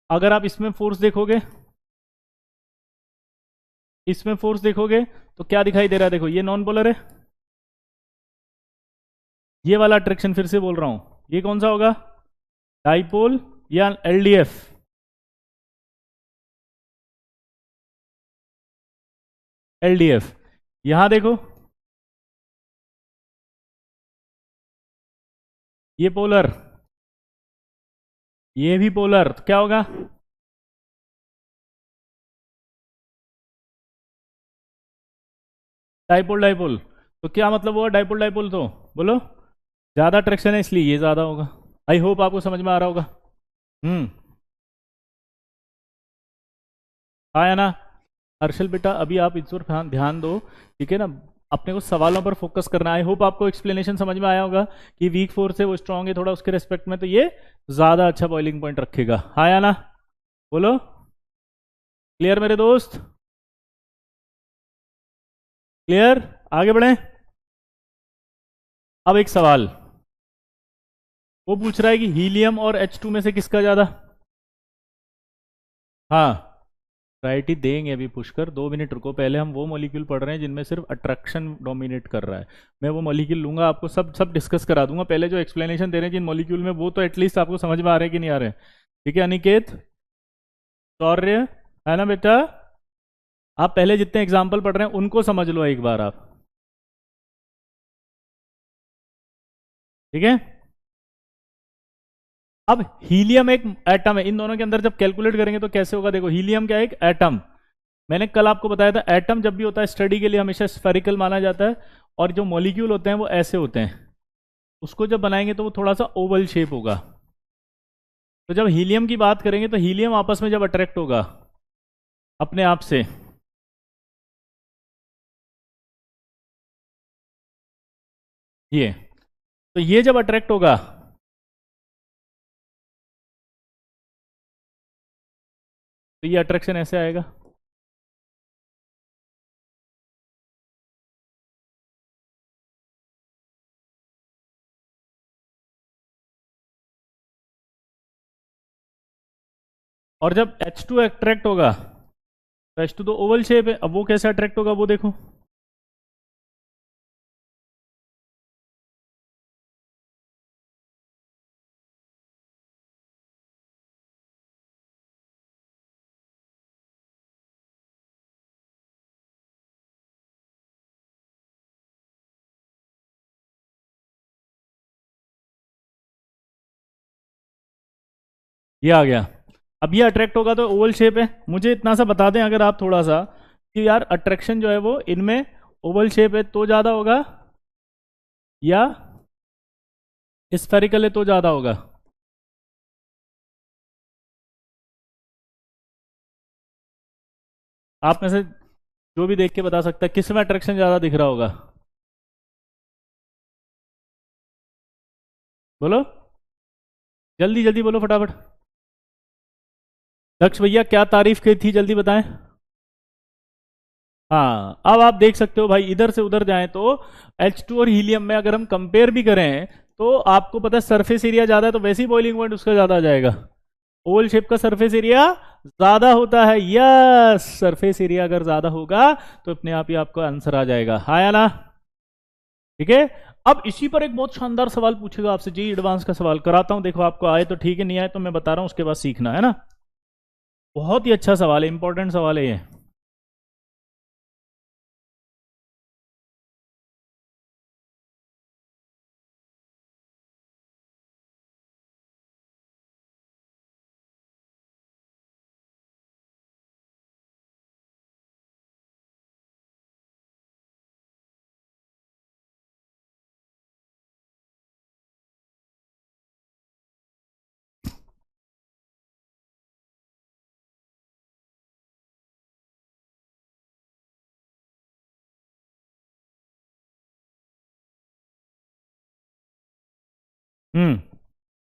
A: अगर आप इसमें फोर्स देखोगे, इसमें फोर्स देखोगे तो क्या दिखाई दे रहा है? देखो, ये नॉन पोलर है। ये वाला अट्रैक्शन फिर से बोल रहा हूं, ये कौन सा होगा? डाइपोल या LDF? LDF। यहां देखो, ये पोलर, ये भी पोलर, तो क्या होगा? Dipole dipole. तो क्या मतलब हुआ डाइपोल डाइपोल? तो बोलो, ज्यादा अट्रैक्शन है इसलिए ये ज्यादा होगा। आई होप आपको समझ में आ रहा होगा। हम्म। आया ना? हर्षल बेटा, अभी आप इस पर ध्यान ध्यान दो, ठीक है ना? अपने को सवालों पर फोकस करना है। आई होप आपको एक्सप्लेनेशन समझ में आया होगा कि वीक फोर्स है वो स्ट्रांग है थोड़ा, उसके रेस्पेक्ट में तो ये ज्यादा अच्छा बॉइलिंग पॉइंट रखेगा। आया ना? बोलो। क्लियर मेरे दोस्त? क्लियर? आगे बढ़े। अब एक सवाल वो पूछ रहा है कि हीलियम और H2 में से किसका ज्यादा? हाँ, वैरायटी देंगे अभी पुष्कर, 2 मिनट रुको। पहले हम वो मॉलिक्यूल पढ़ रहे हैं जिनमें सिर्फ अट्रैक्शन डोमिनेट कर रहा है। मैं वो मॉलिक्यूल लूंगा, आपको सब सब डिस्कस करा दूंगा। पहले जो एक्सप्लेनेशन दे रहे हैं जिन मॉलिक्यूल में, वो तो एटलीस्ट आपको समझ में आ रहे हैं कि नहीं आ रहे हैं? ठीक है अनिकेत, शौर्य, है ना बेटा? आप पहले जितने एग्जाम्पल पढ़ रहे हैं उनको समझ लो एक बार आप, ठीक है? अब हीलियम एक एटम है, इन दोनों के अंदर जब कैलकुलेट करेंगे तो कैसे होगा? देखो, हीलियम क्या है? एक एटम। मैंने कल आपको बताया था, एटम जब भी होता है स्टडी के लिए हमेशा स्फेरिकल माना जाता है, और जो मॉलिक्यूल होते हैं वो ऐसे होते हैं। उसको जब बनाएंगे तो वो थोड़ा सा ओवल शेप होगा। तो जब हीलियम की बात करेंगे तो हीलियम आपस में जब अट्रैक्ट होगा अपने आप से, ये, तो ये जब अट्रैक्ट होगा तो ये अट्रैक्शन ऐसे आएगा। और जब H2 अट्रैक्ट होगा तो H2 तो ओवल शेप है, अब वो कैसे अट्रैक्ट होगा वो देखो। ये आ गया। अब ये अट्रैक्ट होगा तो ओवल शेप है। मुझे इतना सा बता दें अगर आप थोड़ा सा, कि यार अट्रैक्शन जो है वो इनमें ओवल शेप है तो ज़्यादा होगा या स्फेरिकल है तो ज़्यादा होगा? आप में से जो भी देख के बता सकता है किस में अट्रैक्शन ज़्यादा दिख रहा होगा? बोलो, जल्दी जल्दी बोलो फटाफट। दक्ष भैया क्या तारीफ की थी, जल्दी बताएं। हाँ, अब आप देख सकते हो भाई, इधर से उधर जाएं तो H2 और हीलियम में अगर हम कंपेयर भी करें तो आपको पता है सरफेस एरिया ज़्यादा है तो वैसे ही बॉइलिंग पॉइंट उसका ज़्यादा आ जाएगा। ओवल शेप का सरफेस एरिया ज़्यादा होता है, यस, सरफेस एरिया अगर ज़्यादा होगा तो अपने आप ही आपका आंसर आ जाएगा, हाँ या ना? ठीक है। अब इसी पर एक बहुत शानदार सवाल पूछेगा आपसे, जी एडवांस का सवाल कराता हूं, देखो आपको आए तो ठीक है, नहीं आए तो मैं बता रहा हूं, उसके बाद सीखना है ना। बहुत ही अच्छा सवाल है, इंपॉर्टेंट सवाल है ये।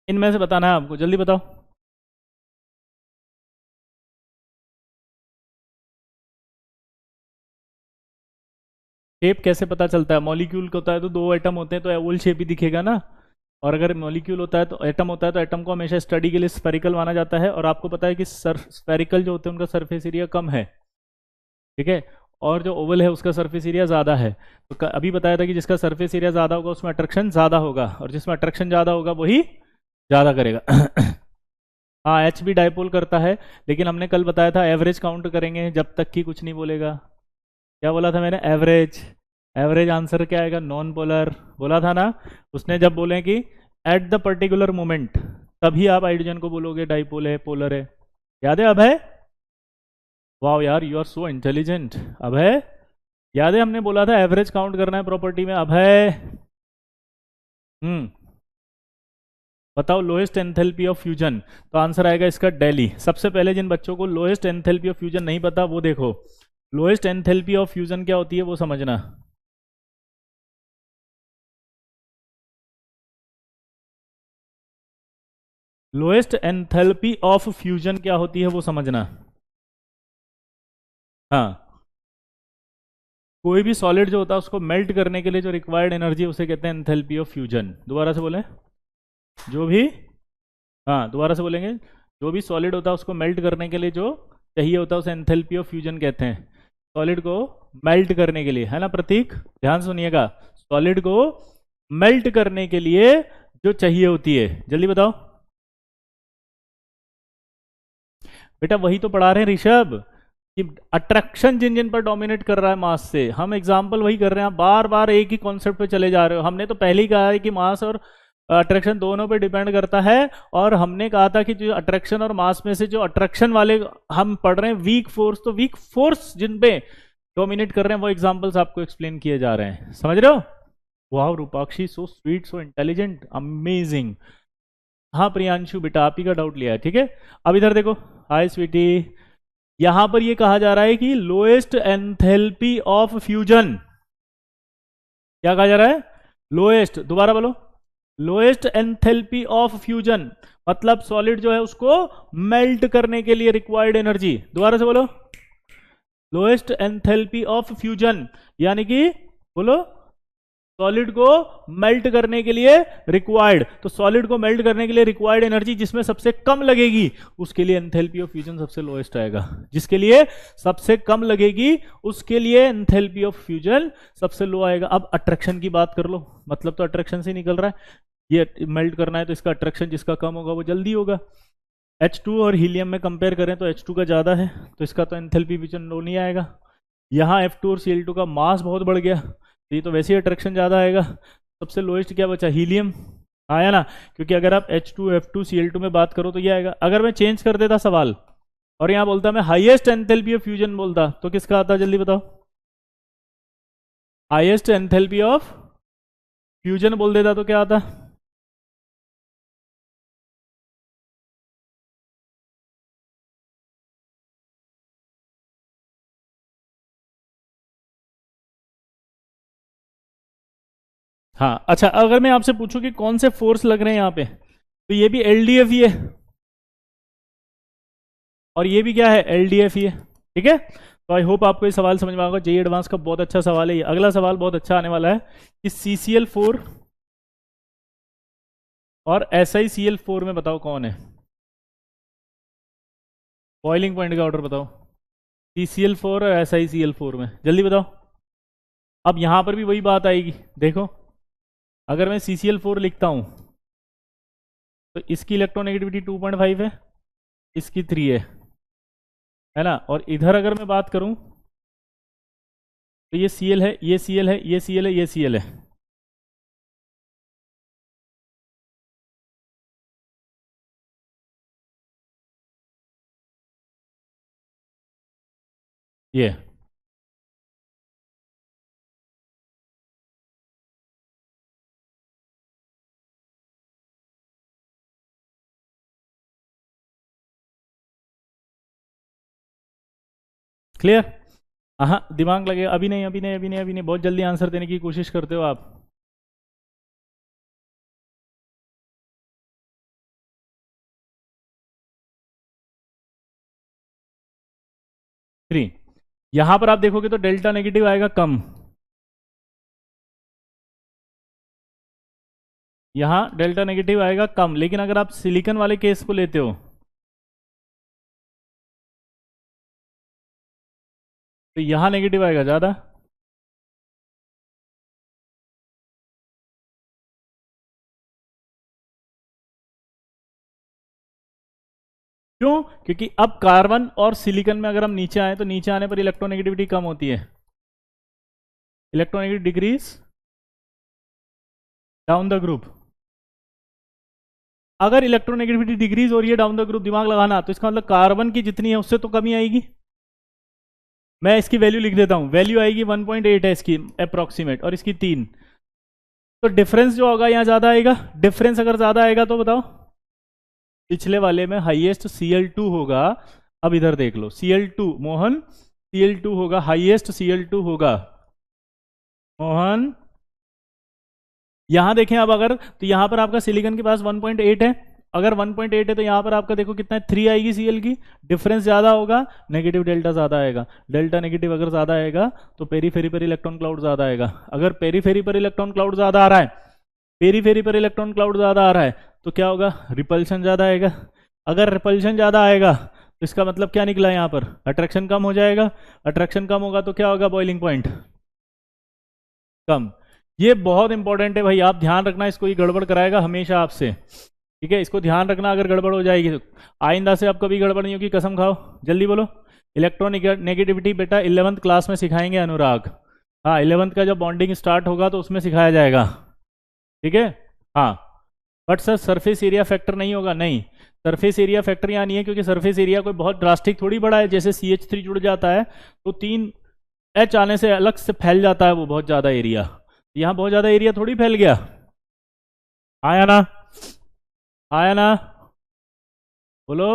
A: इनमें से बताना है आपको, जल्दी बताओ। शेप कैसे पता चलता है? मॉलिक्यूल का होता है तो दो एटम होते हैं तो ओवल शेप ही दिखेगा ना। और अगर मॉलिक्यूल होता है तो एटम होता है तो एटम को हमेशा स्टडी के लिए स्फेरिकल माना जाता है, और आपको पता है कि स्फेरिकल जो होते हैं उनका सरफेस एरिया कम है, ठीक है, और जो ओवल है उसका सरफेस एरिया ज़्यादा है। तो अभी बताया था कि जिसका सरफेस एरिया ज़्यादा होगा उसमें अट्रैक्शन ज़्यादा होगा, और जिसमें अट्रैक्शन ज़्यादा होगा वही ज़्यादा करेगा। हाँ, एच भी डाइपोल करता है, लेकिन हमने कल बताया था एवरेज काउंट करेंगे जब तक कि कुछ नहीं बोलेगा। क्या बोला था मैंने? एवरेज। एवरेज आंसर क्या आएगा? नॉन पोलर, बोला था ना उसने। जब बोले कि एट द पर्टिकुलर मोमेंट, तभी आप हाइड्रोजन को बोलोगे डाइपोल है, पोलर है। याद है अभय? वाह यार, यू आर सो इंटेलिजेंट अभय। याद है हमने बोला था एवरेज काउंट करना है प्रॉपर्टी में अभय? हम्म, बताओ लोएस्ट एंथैल्पी ऑफ फ्यूजन। तो आंसर आएगा इसका दिल्ली। सबसे पहले जिन बच्चों को लोएस्ट एंथैल्पी ऑफ फ्यूजन नहीं पता वो देखो, लोएस्ट एंथैल्पी ऑफ फ्यूजन क्या होती है वो समझना। लोएस्ट एंथैल्पी ऑफ फ्यूजन क्या होती है वो समझना। हाँ, कोई भी सॉलिड जो होता है उसको मेल्ट करने के लिए जो रिक्वायर्ड एनर्जी उसे कहते हैं एंथैल्पी ऑफ फ्यूजन। दोबारा से बोले, जो भी, हाँ दोबारा से बोलेंगे, जो भी सॉलिड होता है उसको मेल्ट करने के लिए जो चाहिए होता है उसे एंथैल्पी ऑफ फ्यूजन कहते हैं। सॉलिड को मेल्ट करने के लिए, है ना प्रतीक, ध्यान सुनिएगा, सॉलिड को मेल्ट करने के लिए जो चाहिए होती है, जल्दी बताओ। बेटा वही तो पढ़ा रहे हैं ऋषभ, कि अट्रैक्शन जिन जिन पर डोमिनेट कर रहा है मास से, हम एग्जांपल वही कर रहे हैं, बार बार एक ही कॉन्सेप्ट पे चले जा रहे हो। हमने तो पहले ही कहा है कि मास और अट्रैक्शन दोनों पे डिपेंड करता है, और हमने कहा था कि जो अट्रैक्शन और मास में से जो अट्रैक्शन वाले हम पढ़ रहे हैं वीक फोर्स, तो वीक फोर्स जिन पे डोमिनेट कर रहे हैं वो एग्जांपल्स आपको एक्सप्लेन किए जा रहे हैं, समझ रहे हो? वाह Rupakshi, so sweet, so intelligent, amazing. हाँ प्रियांशु बेटा, आप ही का डाउट लिया है, ठीक है। अब इधर देखो, हाय स्वीटी, यहां पर ये कहा जा रहा है कि लोएस्ट एंथैल्पी ऑफ फ्यूजन, क्या कहा जा रहा है? लोएस्ट, दोबारा बोलो, लोएस्ट एंथैल्पी ऑफ फ्यूजन, मतलब सॉलिड जो है उसको मेल्ट करने के लिए रिक्वायर्ड एनर्जी। दोबारा से बोलो, लोएस्ट एंथैल्पी ऑफ फ्यूजन, यानी कि बोलो सॉलिड को मेल्ट करने के लिए रिक्वायर्ड, तो सॉलिड को मेल्ट करने के लिए रिक्वायर्ड एनर्जी जिसमें सबसे कम लगेगी उसके लिए एंथैल्पी ऑफ फ्यूजन सबसे लोएस्ट आएगा। जिसके लिए सबसे कम लगेगी उसके लिए एंथैल्पी ऑफ फ्यूजन सबसे लो आएगा। अब अट्रैक्शन की बात कर लो, मतलब तो अट्रैक्शन से निकल रहा है, ये मेल्ट करना है तो इसका अट्रैक्शन जिसका कम होगा वो जल्दी होगा। H2 और हीलियम में कंपेयर करें तो H2 का ज़्यादा है, तो इसका तो एंथैल्पी फ्यूजन लो नहीं आएगा। यहाँ F2 और Cl2 का मास बहुत बढ़ गया, तो ये तो वैसे ही अट्रैक्शन ज़्यादा आएगा। सबसे लोएस्ट क्या बचा? हीलियम, आया ना, क्योंकि अगर आप H2 F2 Cl2 में बात करो तो ये आएगा। अगर मैं चेंज कर देता सवाल और यहाँ बोलता मैं हाईएस्ट एंथैल्पी ऑफ फ्यूजन बोलता तो किसका आता, जल्दी बताओ। हाईएस्ट एंथैल्पी ऑफ फ्यूजन बोल देता तो क्या आता? हाँ अच्छा, अगर मैं आपसे पूछूं कि कौन से फोर्स लग रहे हैं यहाँ पे, तो ये भी एलडीएफ ही है और ये भी क्या है, एलडीएफ ही है। ठीक है, तो आई होप आपको ये सवाल समझ में आएगा। जेई एडवांस का बहुत अच्छा सवाल है ये। अगला सवाल बहुत अच्छा आने वाला है कि CCl4 और SiCl4 में बताओ कौन है। बॉइलिंग पॉइंट का ऑर्डर बताओ CCl4 और SiCl4 में, जल्दी बताओ। अब यहां पर भी वही बात आएगी, देखो अगर मैं CCl4 लिखता हूं तो इसकी इलेक्ट्रोनेगेटिविटी 2.5 है, इसकी 3 है ना। और इधर अगर मैं बात करूं तो ये Cl है, ये Cl है, ये Cl है, ये Cl है। ये क्लियर? हाँ दिमाग लगे, अभी नहीं अभी नहीं अभी नहीं अभी नहीं, बहुत जल्दी आंसर देने की कोशिश करते हो आप। 3। यहां पर आप देखोगे तो डेल्टा नेगेटिव आएगा कम, यहां डेल्टा नेगेटिव आएगा कम, लेकिन अगर आप सिलिकॉन वाले केस को लेते हो तो यहां नेगेटिव आएगा ज्यादा। क्यों? क्योंकि अब कार्बन और सिलिकॉन में अगर हम नीचे आए तो नीचे आने पर इलेक्ट्रोनेगेटिविटी कम होती है, electronegative decrease down the group. अगर इलेक्ट्रोनेगेटिविटी डिक्रीज हो रही है डाउन द ग्रुप, दिमाग लगाना, तो इसका मतलब कार्बन की जितनी है उससे तो कमी आएगी। मैं इसकी वैल्यू लिख देता हूं, वैल्यू आएगी 1.8 है इसकी अप्रोक्सीमेट, और इसकी 3, तो डिफरेंस जो होगा यहाँ ज्यादा आएगा। डिफरेंस अगर ज्यादा आएगा तो बताओ, पिछले वाले में हाईएस्ट Cl2 होगा, अब इधर देख लो Cl2, मोहन Cl2 होगा, हाईएस्ट Cl2 होगा मोहन। यहां देखें अब अगर, तो यहां पर आपका सिलिकॉन के पास 1.8 है, अगर 1.8 है तो यहां पर आपका देखो कितना है, 3 आएगी Cl की। डिफरेंस ज्यादा होगा, नेगेटिव डेल्टा ज्यादा आएगा। डेल्टा नेगेटिव अगर ज्यादा आएगा तो पेरीफेरी पर इलेक्ट्रॉन क्लाउड ज्यादा आएगा। अगर पेरीफेरी पर इलेक्ट्रॉन क्लाउड ज्यादा आ रहा है, पेरीफेरी पर इलेक्ट्रॉन क्लाउड ज्यादा आ रहा है, तो क्या होगा, रिपल्शन ज्यादा आएगा। अगर रिपल्शन ज्यादा आएगा तो इसका मतलब क्या निकला, यहां पर अट्रैक्शन कम हो जाएगा। अट्रैक्शन कम होगा तो क्या होगा, बॉइलिंग पॉइंट कम। ये बहुत इंपॉर्टेंट है भाई, आप ध्यान रखना इसको, ये गड़बड़ कराएगा हमेशा आपसे। ठीक है, इसको ध्यान रखना, अगर गड़बड़ हो जाएगी तो आइंदा से आप कभी गड़बड़ नहीं होगी, कसम खाओ। जल्दी बोलो। इलेक्ट्रॉन नेगेटिविटी बेटा 11th क्लास में सिखाएंगे अनुराग। हाँ 11th का जब बॉन्डिंग स्टार्ट होगा तो उसमें सिखाया जाएगा। ठीक है हाँ। But sir surface area factor नहीं होगा, नहीं, सरफेस एरिया फैक्टर यहाँ नहीं है, क्योंकि सरफेस एरिया कोई बहुत ड्रास्टिक थोड़ी बड़ा है। जैसे CH3 जुड़ जाता है तो 3H आने से अलग से फैल जाता है वो बहुत ज़्यादा एरिया, यहाँ बहुत ज़्यादा एरिया थोड़ी फैल गया। आया ना, आया ना, बोलो।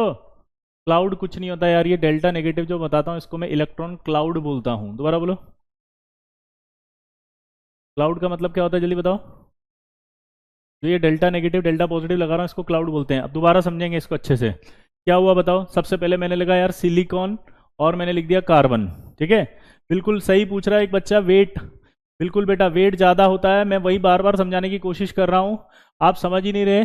A: क्लाउड कुछ नहीं होता यार, ये डेल्टा नेगेटिव जो बताता हूँ इसको मैं इलेक्ट्रॉन क्लाउड बोलता हूँ। दोबारा बोलो, क्लाउड का मतलब क्या होता है, जल्दी बताओ। जो ये डेल्टा नेगेटिव डेल्टा पॉजिटिव लगा रहा हूँ इसको क्लाउड बोलते हैं। अब दोबारा समझेंगे इसको अच्छे से, क्या हुआ बताओ। सबसे पहले मैंने लिखा यार सिलिकॉन और मैंने लिख दिया कार्बन। ठीक है, बिल्कुल सही पूछ रहा है एक बच्चा, वेट, बिल्कुल बेटा वेट ज़्यादा होता है। मैं वही बार बार समझाने की कोशिश कर रहा हूँ, आप समझ ही नहीं रहे।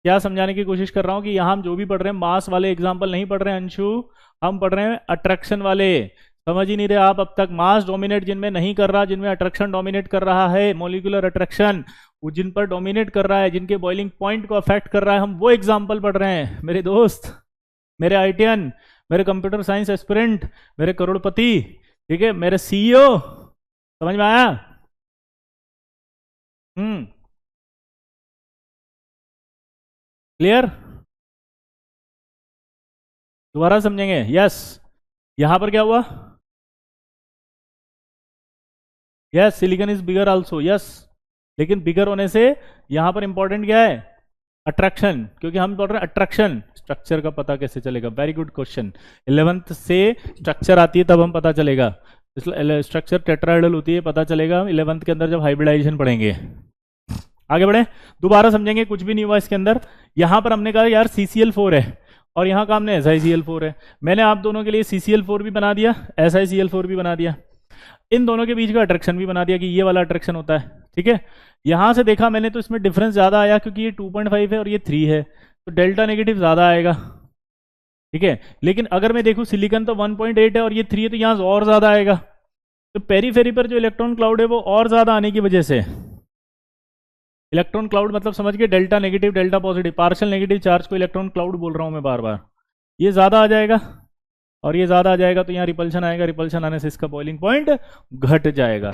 A: क्या समझाने की कोशिश कर रहा हूँ कि यहाँ हम जो भी पढ़ रहे हैं मास वाले एग्जाम्पल नहीं पढ़ रहे हैं अंशु, हम पढ़ रहे हैं अट्रैक्शन वाले। समझ ही नहीं रहे आप अब तक। मास डोमिनेट जिनमें नहीं कर रहा, जिनमें अट्रैक्शन डोमिनेट कर रहा है, मोलिकुलर अट्रैक्शन, वो जिन पर डोमिनेट कर रहा है, जिनके बॉइलिंग पॉइंट को अफेक्ट कर रहा है, हम वो एग्जाम्पल पढ़ रहे हैं मेरे दोस्त, मेरे आईटीएन, मेरे कंप्यूटर साइंस एस्पिरेंट, मेरे करोड़पति। ठीक है, मेरे CEO। समझ में आया? क्लियर? दोबारा समझेंगे, यस। यहां पर क्या हुआ, yes silicon is bigger also, yes. लेकिन बिगर होने से यहां पर इंपॉर्टेंट क्या है? अट्रैक्शन, क्योंकि हम बोल रहे हैं अट्रैक्शन। स्ट्रक्चर का पता कैसे चलेगा? Very good question. 11th से स्ट्रक्चर आती है तब हम पता चलेगा, इसलिए स्ट्रक्चर टेट्राहेड्रल होती है, पता चलेगा 11th के अंदर जब हाइब्रिडाइजेशन पढ़ेंगे। आगे बढ़े, दोबारा समझेंगे, कुछ भी नहीं हुआ इसके अंदर। यहां पर हमने कहा यार CCl4 है और यहां का हमने SiCl4 है। मैंने आप दोनों के लिए CCl4 भी बना दिया, SiCl4 भी बना दिया, इन दोनों के बीच का अट्रैक्शन भी बना दिया कि ये वाला अट्रैक्शन होता है। ठीक है, यहां से देखा मैंने तो इसमें डिफरेंस ज्यादा आया क्योंकि ये 2.5 है और ये 3 है, तो डेल्टा नेगेटिव ज्यादा आएगा। ठीक है, लेकिन अगर मैं देखूं सिलिकॉन तो 1.8 है और ये 3 है, तो यहां और ज्यादा आएगा। तो पेरीफेरी पर जो इलेक्ट्रॉन क्लाउड है वो और ज्यादा आने की वजह से, इलेक्ट्रॉन क्लाउड मतलब समझ के delta negative delta positive, partial negative charge को इलेक्ट्रॉन क्लाउड बोल रहा हूं मैं बार बार, ये ज्यादा आ जाएगा और ये ज्यादा आ जाएगा तो यहाँ रिपल्शन आएगा, रिपल्शन आने से इसका बॉइलिंग पॉइंट घट जाएगा।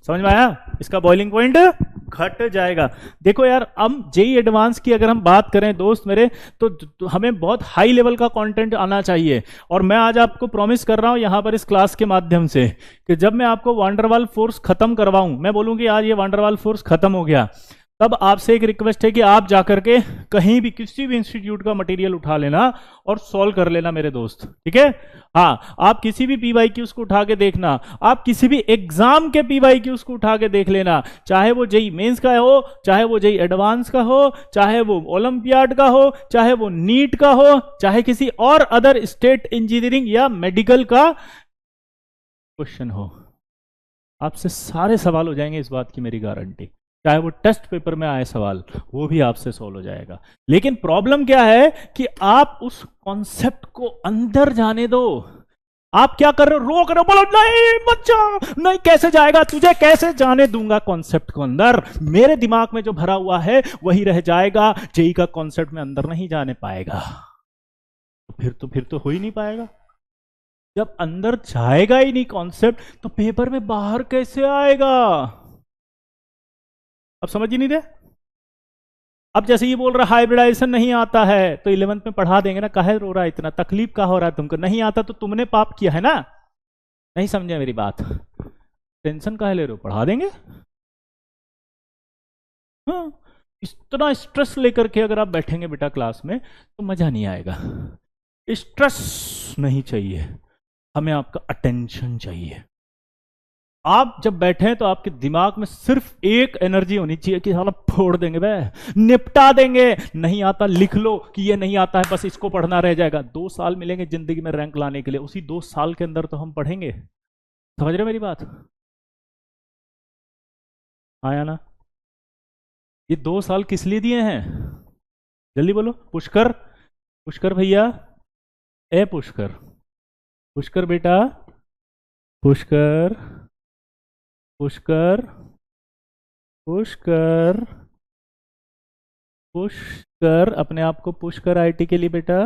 A: समझ में आया? इसका बॉइलिंग पॉइंट घट जाएगा। देखो यार, हम जेई एडवांस की अगर हम बात करें दोस्त मेरे, तो हमें बहुत हाई लेवल का कंटेंट आना चाहिए। और मैं आज आपको प्रॉमिस कर रहा हूं यहां पर इस क्लास के माध्यम से कि जब मैं आपको वांडरवाल फोर्स खत्म करवाऊं, मैं बोलूं कि आज ये वांडरवाल फोर्स खत्म हो गया, तब आपसे एक रिक्वेस्ट है कि आप जाकर के कहीं भी किसी भी इंस्टीट्यूट का मटेरियल उठा लेना और सॉल्व कर लेना मेरे दोस्त। ठीक है, हाँ, आप किसी भी PYQs को उठा के देखना, आप किसी भी एग्जाम के PYQs को उठा के देख लेना, चाहे वो जेई मेंस का हो, चाहे वो जेई एडवांस का हो, चाहे वो ओलंपियाड का हो, चाहे वो नीट का हो, चाहे किसी और अदर स्टेट इंजीनियरिंग या मेडिकल का क्वेश्चन हो, आपसे सारे सवाल हो जाएंगे, इस बात की मेरी गारंटी। चाहे वो टेस्ट पेपर में आए सवाल, वो भी आपसे सॉल्व हो जाएगा। लेकिन प्रॉब्लम क्या है कि आप उस कॉन्सेप्ट को अंदर जाने दो। आप क्या कर रहे हो? रोक रहे हो, बोलो नहीं मत जा, नहीं कैसे जाएगा, तुझे कैसे जाने दूंगा कॉन्सेप्ट को अंदर, मेरे दिमाग में जो भरा हुआ है वही रह जाएगा, जेई का कॉन्सेप्ट में अंदर नहीं जाने पाएगा। तो फिर तो हो ही नहीं पाएगा। जब अंदर जाएगा ही नहीं कॉन्सेप्ट, तो पेपर में बाहर कैसे आएगा? अब समझ ही नहीं रहे। अब जैसे ये बोल रहा हाइब्रिडाइजेशन नहीं आता है, तो 11th में पढ़ा देंगे ना, काहे रो रहा है इतना, तकलीफ का हो रहा है तुमको? नहीं आता तो तुमने पाप किया है ना। नहीं समझे मेरी बात? टेंशन काहे ले रहे हो, पढ़ा देंगे। हाँ, इतना स्ट्रेस लेकर के अगर आप बैठेंगे बेटा क्लास में तो मजा नहीं आएगा। स्ट्रेस नहीं चाहिए हमें, आपका अटेंशन चाहिए। आप जब बैठे हैं तो आपके दिमाग में सिर्फ एक एनर्जी होनी चाहिए कि साला फोड़ देंगे बे, निपटा देंगे, नहीं आता लिख लो कि ये नहीं आता है, बस इसको पढ़ना रह जाएगा। 2 साल मिलेंगे जिंदगी में रैंक लाने के लिए, उसी 2 साल के अंदर तो हम पढ़ेंगे। समझ रहे हो मेरी बात? आया ना? ये 2 साल किस लिए दिए हैं? जल्दी बोलो। पुष्कर, पुष्कर भैया, ए पुष्कर, पुष्कर बेटा, पुष्कर, पुष्कर, पुष्कर, पुष्कर, अपने आप को पुश कर आईटी के लिए बेटा,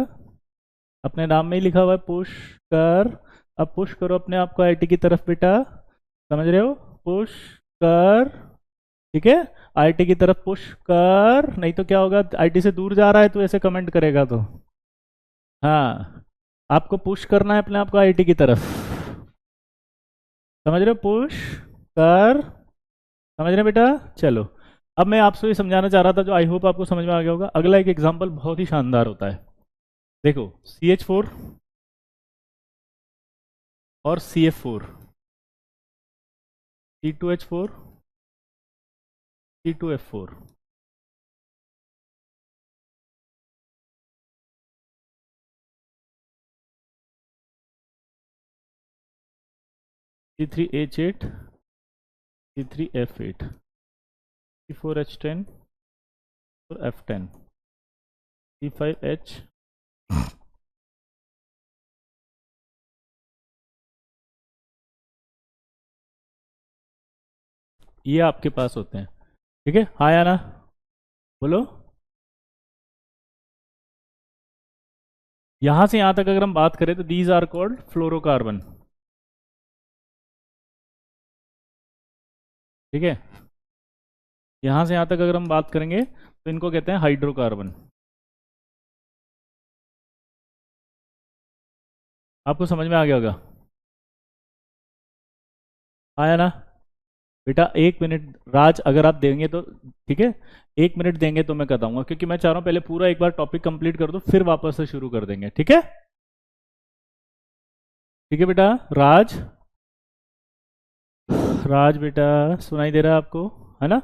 A: अपने नाम में ही लिखा हुआ है पुष्कर। अब पुश करो अपने आप को आईटी की तरफ बेटा, समझ रहे हो? पुश कर, ठीक है, आईटी की तरफ पुश कर, नहीं तो क्या होगा, आईटी से दूर जा रहा है तो ऐसे कमेंट करेगा तो। हाँ, आपको पुश करना है अपने आप को आईटी की तरफ, समझ रहे हो? पुश कर, समझ रहे हैं बेटा? चलो, अब मैं आपसे ये समझाना चाह रहा था जो आई होप आपको समझ में आ गया होगा। अगला एक एग्जांपल बहुत ही शानदार होता है। देखो, CH4 और CF4, C2H4, C2F4, C3H8, C3F8, C4H10 और F10, C5H, ये आपके पास होते हैं। ठीक है, हाँ या ना? बोलो। यहां से यहां तक अगर हम बात करें तो दीज आर कॉल्ड फ्लोरोकार्बन। ठीक है, यहां से यहां तक अगर हम बात करेंगे तो इनको कहते हैं हाइड्रोकार्बन। आपको समझ में आ गया होगा, आया ना? बेटा 1 मिनट राज अगर आप देंगे तो ठीक है, 1 मिनट देंगे तो मैं बताऊंगा, क्योंकि मैं चाह रहा हूं पहले पूरा एक बार टॉपिक कंप्लीट कर दो फिर वापस से शुरू कर देंगे। ठीक है, ठीक है बेटा। राज, राज बेटा सुनाई दे रहा है आपको, है ना?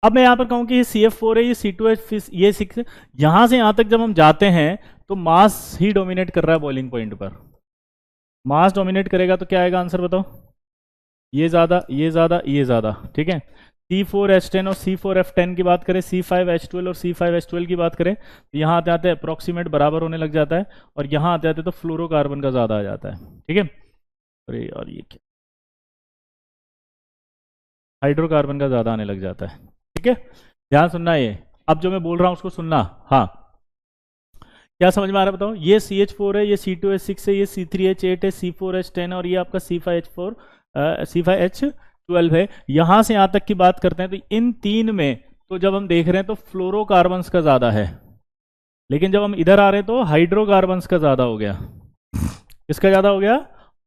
A: अब मैं यहां पर कहूं कि ये CF4 है, ये C2H, ये 6, यहां से यहां तक जब हम जाते हैं तो मास ही डोमिनेट कर रहा है बॉइलिंग पॉइंट पर। मास डोमिनेट करेगा तो क्या आएगा आंसर बताओ? ये ज़्यादा, ये ज़्यादा, ये ज़्यादा। ठीक है, C4H10 और C4F10 की बात करें, C5H12 और C5H12 की बात करें, तो यहाँ आते आते अप्रॉक्सीमेट बराबर होने लग जाता है, और यहाँ आते आते तो फ्लोरोकार्बन का ज़्यादा आ जाता है। ठीक है, अरे और ये क्या, हाइड्रोकार्बन का ज़्यादा आने लग जाता है। ठीक है, ध्यान सुनना, ये अब जो मैं बोल रहा हूँ उसको सुनना। हाँ, क्या समझ में आ रहा है बताओ? ये CH4 है, ये C2H6 है, ये C3H8 है, C4H10 और ये आपका C5H12 है। यहां से यहां तक की बात करते हैं तो इन तीन में तो जब हम देख रहे हैं तो फ्लोरोकार्बन्स का ज्यादा है, लेकिन जब हम इधर आ रहे हैं तो हाइड्रोकार्बन्स का ज्यादा हो गया। किसका ज्यादा हो गया?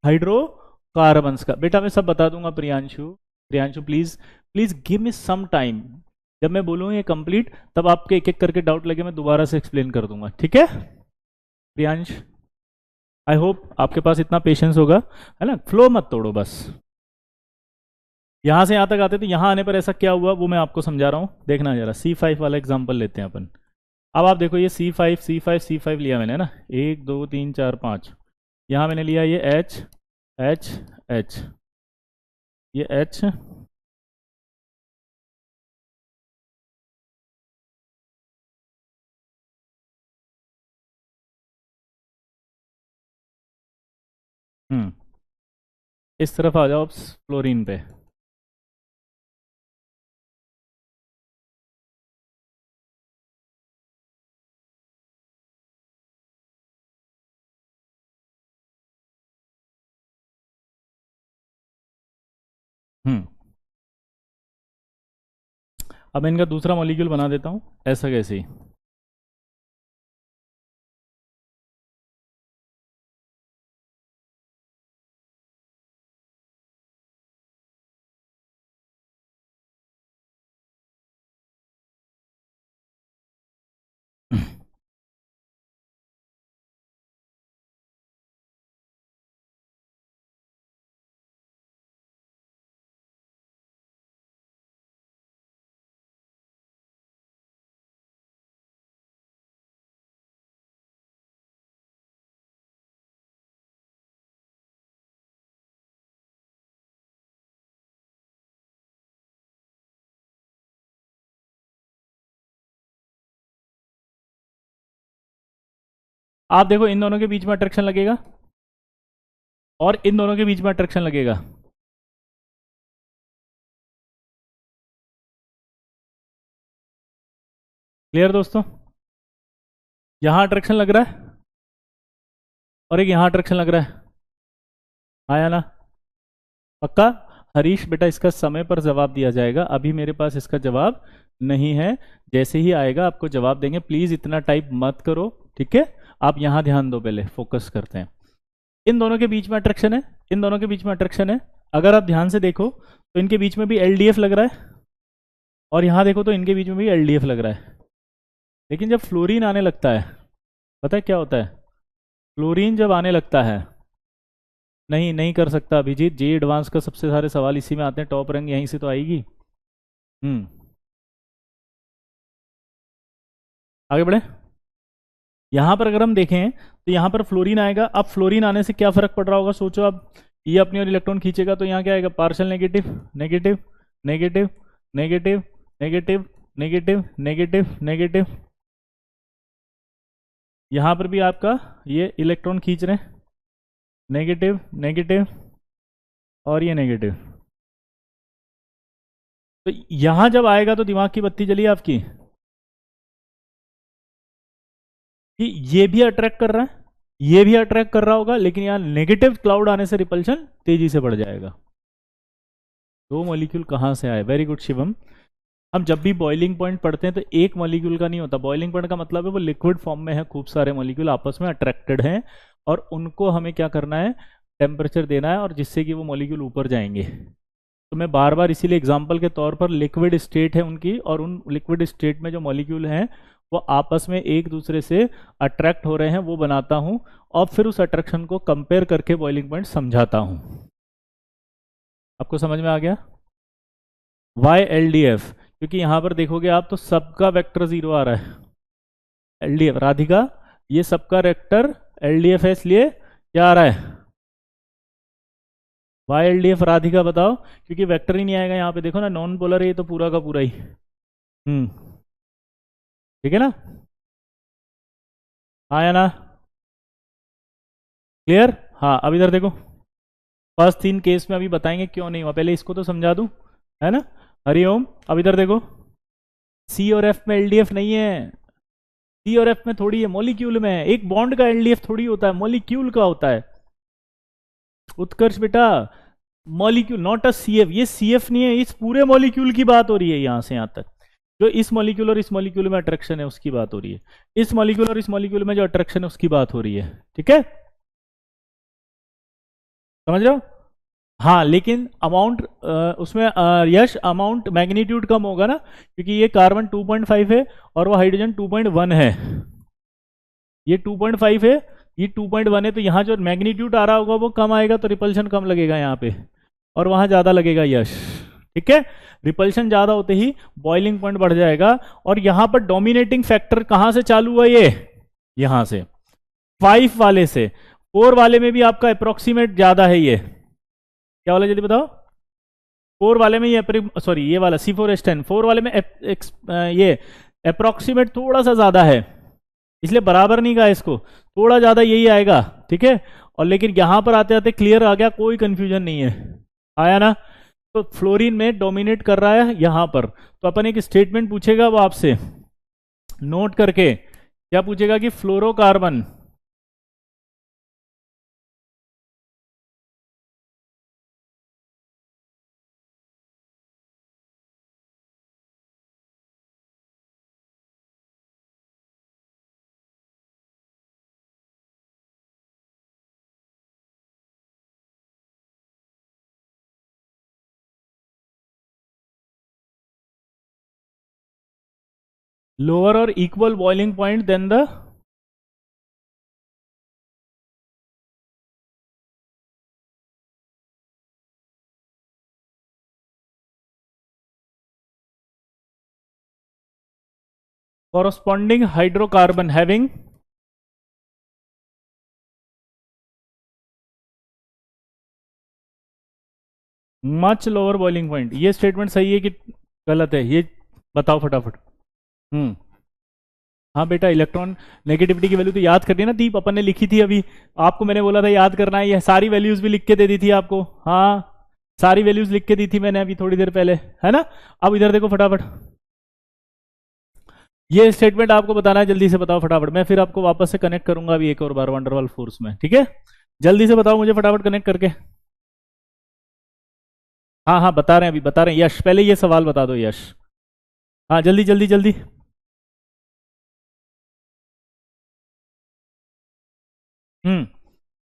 A: हाइड्रोकार्बन्स का। बेटा मैं सब बता दूंगा Priyanshu, Priyanshu please please give me some time. जब मैं बोलूँ ये कंप्लीट तब आपके एक एक करके डाउट लगे मैं दोबारा से एक्सप्लेन कर दूंगा। ठीक है प्रियांश, आई होप आपके पास इतना पेशेंस होगा, है ना? फ्लो मत तोड़ो बस। यहां से यहां तक आते तो यहां आने पर ऐसा क्या हुआ वो मैं आपको समझा रहा हूं, देखना जरा। C5 वाला एग्जांपल लेते हैं अपन। अब आप देखो ये C5 C5 C5 लिया मैंने ना, 1 2 3 4 5, यहां मैंने लिया ये H H H, ये H, इस तरफ आ जाओ फ्लोरीन पे। अब मैं इनका दूसरा मॉलिक्यूल बना देता हूं, ऐसा कैसे ही। आप देखो इन दोनों के बीच में अट्रैक्शन लगेगा और इन दोनों के बीच में अट्रैक्शन लगेगा। क्लियर दोस्तों? यहां अट्रैक्शन लग रहा है और एक यहां अट्रैक्शन लग रहा है, आया ना? पक्का? हरीश बेटा इसका समय पर जवाब दिया जाएगा, अभी मेरे पास इसका जवाब नहीं है, जैसे ही आएगा आपको जवाब देंगे। प्लीज इतना टाइप मत करो, ठीक है? आप यहां ध्यान दो, पहले फोकस करते हैं। इन दोनों के बीच में अट्रैक्शन है, इन दोनों के बीच में अट्रैक्शन है। अगर आप ध्यान से देखो तो इनके बीच में भी LDF लग रहा है, और यहां देखो तो इनके बीच में भी LDF लग रहा है। लेकिन जब फ्लोरीन आने लगता है, पता है क्या होता है? फ्लोरीन जब आने लगता है, नहीं नहीं कर सकता अभिजीत, जी एडवांस का सबसे सारे सवाल इसी में आते हैं, टॉप रैंक यहीं से तो आएगी। आगे बढ़े। यहां पर अगर हम देखें तो यहां पर फ्लोरीन आएगा। अब फ्लोरीन आने से क्या फर्क पड़ रहा होगा सोचो। अब ये अपनी और इलेक्ट्रॉन खींचेगा तो यहाँ क्या आएगा? Partial negative negative negative negative negative negative negative negative. यहां पर भी आपका ये इलेक्ट्रॉन खींच रहे हैं, नेगेटिव नेगेटिव और ये नेगेटिव। तो यहां जब आएगा तो दिमाग की बत्ती जली आपकी कि ये भी अट्रैक्ट कर रहा है, ये भी अट्रैक्ट कर रहा होगा, लेकिन यहाँ नेगेटिव क्लाउड आने से रिपल्शन तेजी से बढ़ जाएगा। दो मॉलिक्यूल कहां से आए? Very good Shivam. हम जब भी बॉइलिंग पॉइंट पढ़ते हैं तो एक मॉलिक्यूल का नहीं होता। बॉइलिंग पॉइंट का मतलब है वो लिक्विड फॉर्म में है, खूब सारे मॉलिक्यूल आपस में अट्रैक्टेड हैं, और उनको हमें क्या करना है? टेम्परेचर देना है, और जिससे कि वो मॉलिक्यूल ऊपर जाएंगे। तो मैं बार बार इसीलिए एग्जांपल के तौर पर लिक्विड स्टेट है उनकी, और उन लिक्विड स्टेट में जो मॉलिक्यूल हैं वो आपस में एक दूसरे से अट्रैक्ट हो रहे हैं वो बनाता हूं, और फिर उस अट्रैक्शन को कंपेयर करके बॉइलिंग पॉइंट समझाता हूं। आपको समझ में आ गया? वाई एल डी एफ, क्योंकि यहां पर देखोगे आप तो सबका वेक्टर 0 आ रहा है। एल डी एफ राधिका, ये सबका वेक्टर एल डी एफ है, इसलिए क्या आ रहा है? Y L D F Radhika बताओ, क्योंकि वेक्टर ही नहीं आएगा यहाँ पे, देखो ना नॉन पोलर है ये तो पूरा का पूरा ही। ठीक है ना? आया ना? क्लियर? हाँ, अब इधर देखो, फर्स्ट 3 केस में अभी बताएंगे क्यों नहीं हुआ, पहले इसको तो समझा दूं, है ना? हरिओम, अब इधर देखो, सी और एफ में एलडीएफ नहीं है, सी और एफ में थोड़ी है, मॉलिक्यूल में है। एक बॉन्ड का एलडीएफ थोड़ी होता है, मॉलिक्यूल का होता है। उत्कर्ष बेटा, मॉलिक्यूल नॉट अ सीएफ, ये सीएफ नहीं है, इस पूरे मॉलिक्यूल की बात हो रही है यहां से यहां तक। जो इस मॉलिक्यूल और इस मॉलिक्यूल में अट्रैक्शन है उसकी बात हो रही है, इस मॉलिक्यूल और इस मॉलिक्यूल में जो अट्रैक्शन है उसकी बात हो रही है। ठीक है, समझ रहे हो? हाँ, लेकिन अमाउंट उसमें यश अमाउंट मैग्नीट्यूड कम होगा ना, क्योंकि ये कार्बन 2.5 है और वो हाइड्रोजन 2.1 है। ये 2.5 है, ये 2.1 है, तो यहाँ जो मैग्नीट्यूड आ रहा होगा वो कम आएगा, तो रिपल्शन कम लगेगा यहाँ पे, और वहाँ ज़्यादा लगेगा यश। ठीक है, रिपल्शन ज़्यादा होते ही बॉइलिंग पॉइंट बढ़ जाएगा। और यहाँ पर डोमिनेटिंग फैक्टर कहाँ से चालू हुआ? ये यहाँ से 5 वाले से। 4 वाले में भी आपका अप्रोक्सीमेट ज़्यादा है, ये क्या वाला जल्दी बताओ? 4 वाले में ये सॉरी ये वाला C4H10, 4 वाले में ये अप्रोक्सीमेट थोड़ा सा ज़्यादा है, इसलिए बराबर नहीं कहा इसको, थोड़ा ज़्यादा यही आएगा। ठीक है, और लेकिन यहाँ पर आते आते क्लियर आ गया, कोई कंफ्यूजन नहीं है, आया ना? तो फ्लोरीन में डोमिनेट कर रहा है यहाँ पर, तो अपन एक स्टेटमेंट पूछेगा वो आपसे, नोट करके क्या पूछेगा कि फ्लोरोकार्बन लोअर और equal boiling point than the corresponding hydrocarbon having much lower boiling point. ये स्टेटमेंट सही है कि गलत है, ये बताओ फटाफट। हाँ बेटा, इलेक्ट्रॉन नेगेटिविटी की वैल्यू तो याद करनी है ना दीप, अपन ने लिखी थी अभी, आपको मैंने बोला था याद करना है, ये सारी वैल्यूज भी लिख के दे दी थी आपको। हाँ, सारी वैल्यूज लिख के दी थी मैंने अभी थोड़ी देर पहले, है ना? अब इधर देखो फटाफट, ये स्टेटमेंट आपको बताना है, जल्दी से बताओ फटाफट, मैं फिर आपको वापस से कनेक्ट करूंगा अभी एक और बार वंडरवॉल फोर्स में। ठीक है, जल्दी से बताओ मुझे फटाफट कनेक्ट करके। हाँ हाँ, बता रहे हैं, अभी बता रहे हैं। यश, पहले ये सवाल बता दो यश, हाँ जल्दी जल्दी जल्दी।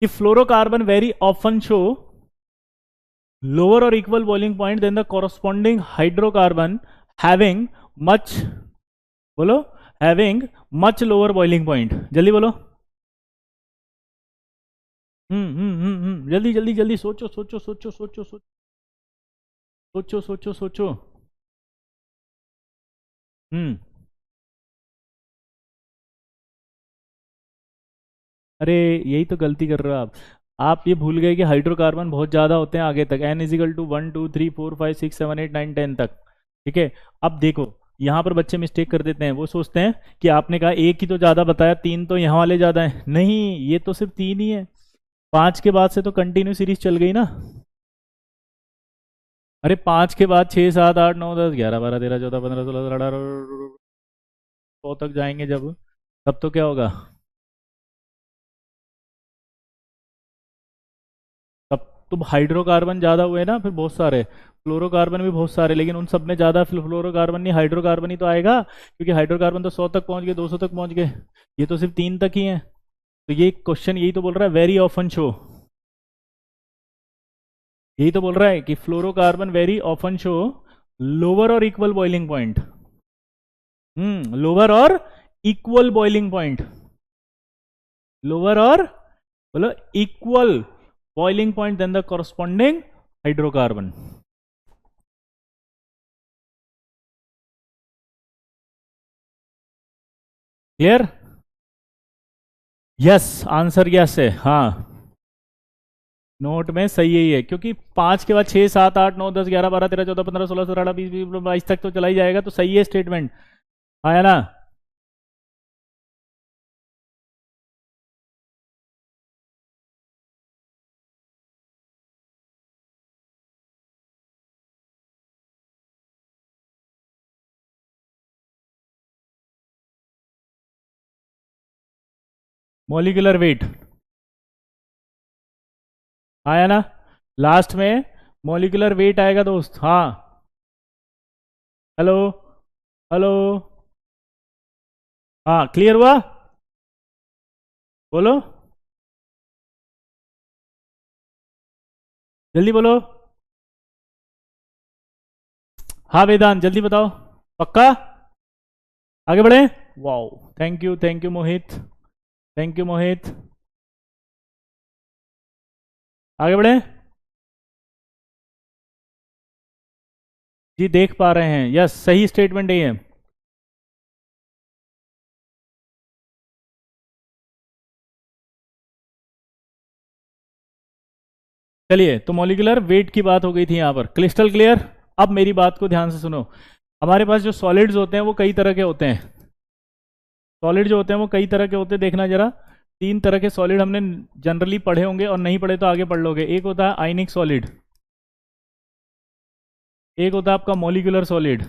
A: कि fluorocarbon very often show lower और equal boiling point than the corresponding hydrocarbon having much, बोलो, having much lower boiling point, जल्दी बोलो। जल्दी जल्दी जल्दी, सोचो सोचो सोचो सोचो सोचो सोचो सोचो सोचो। अरे यही तो गलती कर रहे हो आप ये भूल गए कि हाइड्रोकार्बन बहुत ज़्यादा होते हैं आगे तक, n इजिकल टू 1 2 3 4 5 6 7 8 9 10 तक। ठीक है, अब देखो यहाँ पर बच्चे मिस्टेक कर देते हैं, वो सोचते हैं कि आपने कहा एक ही तो ज़्यादा बताया, 3 तो यहाँ वाले ज़्यादा हैं, नहीं, ये तो सिर्फ 3 ही है, 5 के बाद से तो कंटिन्यू सीरीज चल गई ना। अरे 5 के बाद 6 7 8 9 10 11 12 13 14 15 16 17 18 100 तक जाएंगे जब, तब तो क्या होगा? तब तो हाइड्रोकार्बन ज़्यादा हुए ना, फिर बहुत सारे फ्लोरोकार्बन भी बहुत सारे, लेकिन उन सब में ज़्यादा फ्लोरोकार्बन नहीं, हाइड्रोकार्बन ही तो आएगा, क्योंकि हाइड्रोकार्बन तो 100 तक पहुंच गए, 200 तक पहुंच गए, ये तो सिर्फ 3 तक ही है। तो ये क्वेश्चन यही तो बोल रहा है, वेरी ऑफन शो यही तो बोल रहा है कि fluorocarbon very often show lower और इक्वल बॉइलिंग पॉइंट। लोअर और equal boiling point, lower or बोलो equal boiling point than the corresponding hydrocarbon. Clear? Yes, answer yes है। हाँ, नोट में सही ही है, क्योंकि 5 के बाद 6 7 8 9 10 11 12 13 14 15 16 17 18 20 22 तक तो चला ही जाएगा, तो सही है स्टेटमेंट, आया ना? मॉलिक्यूलर वेट आया ना? लास्ट में मॉलिक्यूलर वेट आएगा दोस्त। हाँ, हेलो हेलो, हाँ क्लियर हुआ? बोलो, जल्दी बोलो। हाँ वेदांत, जल्दी बताओ, पक्का? आगे बढ़े। Wow, thank you Mohit, thank you Mohit. आगे बढ़े। जी देख पा रहे हैं, यस सही स्टेटमेंट यही है। चलिए, तो मॉलिक्यूलर वेट की बात हो गई थी यहां पर, क्रिस्टल क्लियर? अब मेरी बात को ध्यान से सुनो। हमारे पास जो सॉलिड्स होते हैं वो कई तरह के होते हैं। सॉलिड जो होते हैं वो कई तरह के होते हैं, देखना जरा। 3 तरह के सॉलिड हमने जनरली पढ़े होंगे, और नहीं पढ़े तो आगे पढ़ लोगे। एक होता है आयनिक सॉलिड, एक होता है आपका मॉलिक्यूलर सॉलिड,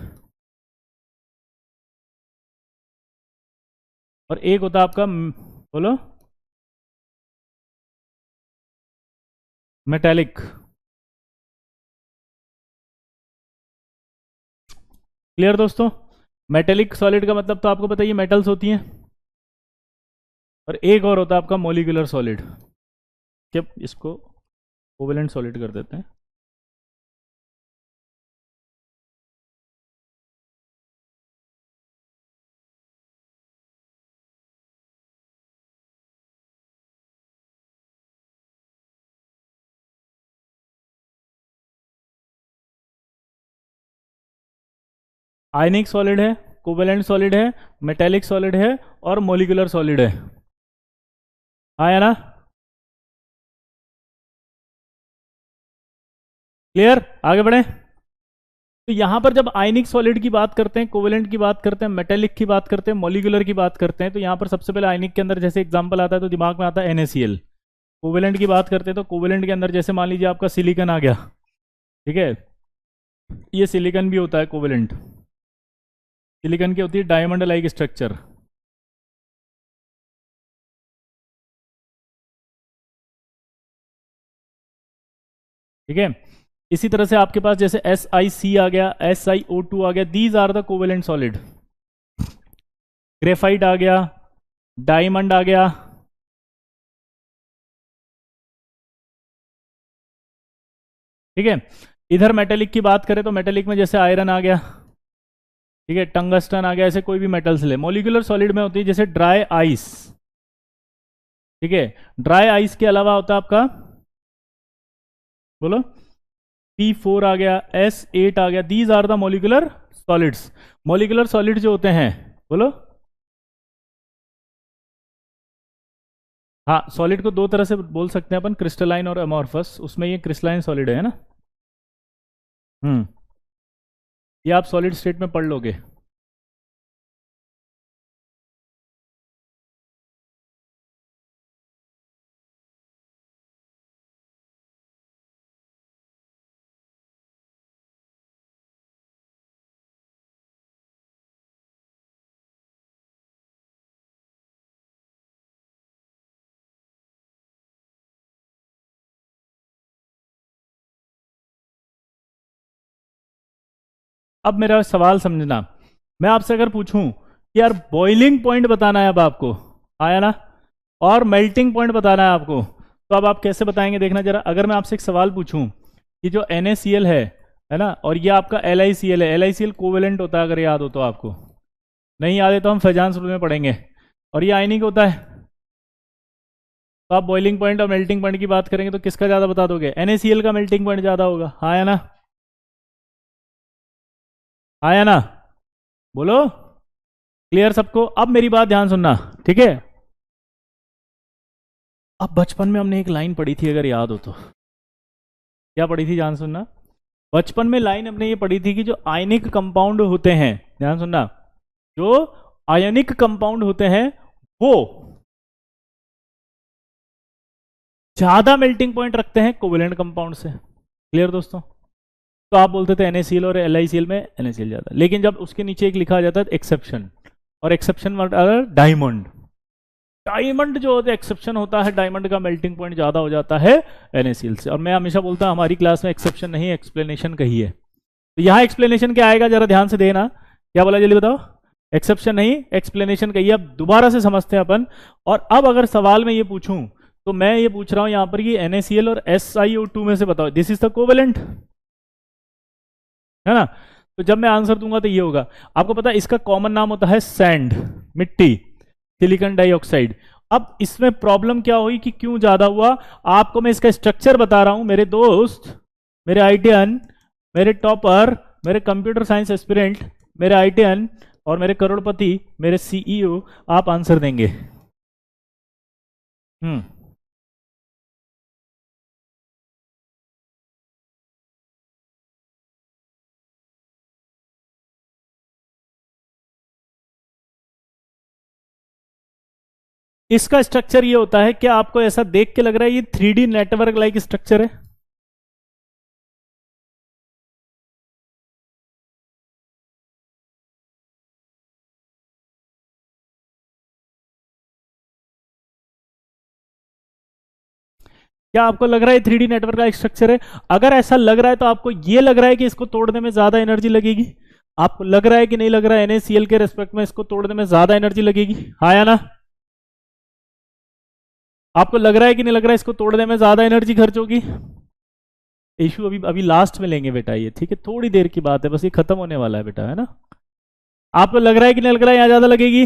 A: और एक होता है आपका बोलो मेटेलिक। क्लियर दोस्तों? मेटेलिक सॉलिड का मतलब तो आपको बताइए, मेटल्स होती हैं। और एक और होता है आपका मॉलिक्यूलर सॉलिड। जब इसको कोवेलेंट सॉलिड कर देते हैं। आयनिक सॉलिड है, कोवेलेंट सॉलिड है, मेटेलिक सॉलिड है, और मॉलिक्यूलर सॉलिड है। आया ना? क्लियर? आगे बढ़े। तो यहां पर जब आयनिक सॉलिड की बात करते हैं, कोवेलेंट की बात करते हैं, मेटेलिक की बात करते हैं, मॉलिक्यूलर की बात करते हैं, तो यहां पर सबसे पहले आयनिक के अंदर जैसे एग्जांपल आता है तो दिमाग में आता है NaCl। कोवेलेंट की बात करते हैं तो कोवेलेंट के अंदर जैसे मान लीजिए आपका सिलिकन आ गया, ठीक है? ये सिलिकन भी होता है कोवेलेंट। सिलिकन की होती है डायमंड लाइक स्ट्रक्चर। ठीक है? इसी तरह से आपके पास जैसे SiC आ गया, SiO2 आ गया, these are the covalent solid. Graphite आ गया, डायमंड आ गया, ठीक है? इधर मेटेलिक की बात करें तो मेटेलिक में जैसे आयरन आ गया, ठीक है, टंगस्टन आ गया, ऐसे कोई भी मेटल्स ले। मॉलिक्यूलर सॉलिड में होती है जैसे ड्राई आइस, ठीक है? ड्राई आइस के अलावा होता है आपका, बोलो, P4 आ गया, S8 आ गया, these are the molecular solids. Molecular solid जो होते हैं, बोलो। हाँ, सॉलिड को 2 तरह से बोल सकते हैं अपन, क्रिस्टलाइन और अमॉर्फस। उसमें ये क्रिस्टलाइन सॉलिड है ना। ये आप सॉलिड स्टेट में पढ़ लोगे। अब मेरा सवाल समझना, मैं आपसे अगर पूछूं कि यार बॉइलिंग पॉइंट बताना है अब आपको, आया ना, और मेल्टिंग पॉइंट बताना है आपको, तो अब आप कैसे बताएंगे? देखना जरा, अगर मैं आपसे एक सवाल पूछूं कि जो NaCl है ना, और ये आपका LiCl है। LiCl कोवेलेंट होता है, अगर याद हो तो आपको, नहीं याद है तो हम फैजांस रूल में पढ़ेंगे। और ये आयनिक होता है। तो आप बॉइलिंग पॉइंट और मेल्टिंग पॉइंट की बात करेंगे तो किसका ज़्यादा बता दोगे? NaCl का मेल्टिंग पॉइंट ज़्यादा होगा, हाँ या ना? हाँ या ना? बोलो। क्लियर सबको? अब मेरी बात ध्यान सुनना, ठीक है? अब बचपन में हमने एक लाइन पढ़ी थी, अगर याद हो तो। क्या पढ़ी थी, ध्यान सुनना। बचपन में लाइन हमने ये पढ़ी थी कि जो आयनिक कंपाउंड होते हैं, ध्यान सुनना, जो आयनिक कंपाउंड होते हैं वो ज्यादा मेल्टिंग पॉइंट रखते हैं कोवेलेंट कंपाउंड से। क्लियर दोस्तों? तो आप बोलते थे NaCl और LiCl में NaCl ज्यादा, लेकिन जब उसके नीचे एक लिखा जाता है एक्सेप्शन, और एक्सेप्शन मतलब डायमंड, डायमंड जो होता है एक्सेप्शन होता है, डायमंड का मेल्टिंग पॉइंट ज्यादा हो जाता है NaCl से। और मैं हमेशा बोलता हूं हमारी क्लास में एक्सेप्शन नहीं, एक्सप्लेनेशन कही है। तो यहां एक्सप्लेनेशन क्या आएगा, जरा ध्यान से देना। क्या बोला जल्दी बताओ? एक्सेप्शन नहीं, एक्सप्लेनेशन कही है। अब दोबारा से समझते हैं अपन। और अब अगर सवाल में ये पूछूं, तो मैं ये पूछ रहा हूं यहां पर कि NaCl और SiO2 में से बताओ, दिस इज द कोवेलेंट, है ना? तो जब मैं आंसर दूंगा तो ये होगा। आपको पता है इसका कॉमन नाम होता है सैंड, मिट्टी, सिलिकॉन डाइऑक्साइड। अब इसमें प्रॉब्लम क्या हुई कि क्यों ज्यादा हुआ, आपको मैं इसका स्ट्रक्चर बता रहा हूं मेरे दोस्त, मेरे आईटीएन, मेरे टॉपर, मेरे कंप्यूटर साइंस एस्पिरेंट, मेरे आईटीएन और मेरे करोड़पति, मेरे CEO, आप आंसर देंगे। इसका स्ट्रक्चर ये होता है, क्या आपको ऐसा देख के लग रहा है ये 3D नेटवर्क लाइक स्ट्रक्चर है? क्या आपको लग रहा है 3D नेटवर्क का एक स्ट्रक्चर है? अगर ऐसा लग रहा है तो आपको ये लग रहा है कि इसको तोड़ने में ज्यादा एनर्जी लगेगी? आपको लग रहा है कि नहीं लग रहा है NaCl के रेस्पेक्ट में इसको तोड़ने में ज्यादा एनर्जी लगेगी, हाँ या ना? आपको लग रहा है कि नहीं लग रहा है इसको तोड़ने में ज्यादा एनर्जी खर्च होगी? इशू अभी अभी लास्ट में लेंगे बेटा ये, ठीक है? थोड़ी देर की बात है, बस ये खत्म होने वाला है बेटा, है ना? आपको लग रहा है कि नहीं लग रहा है यहां ज्यादा लगेगी?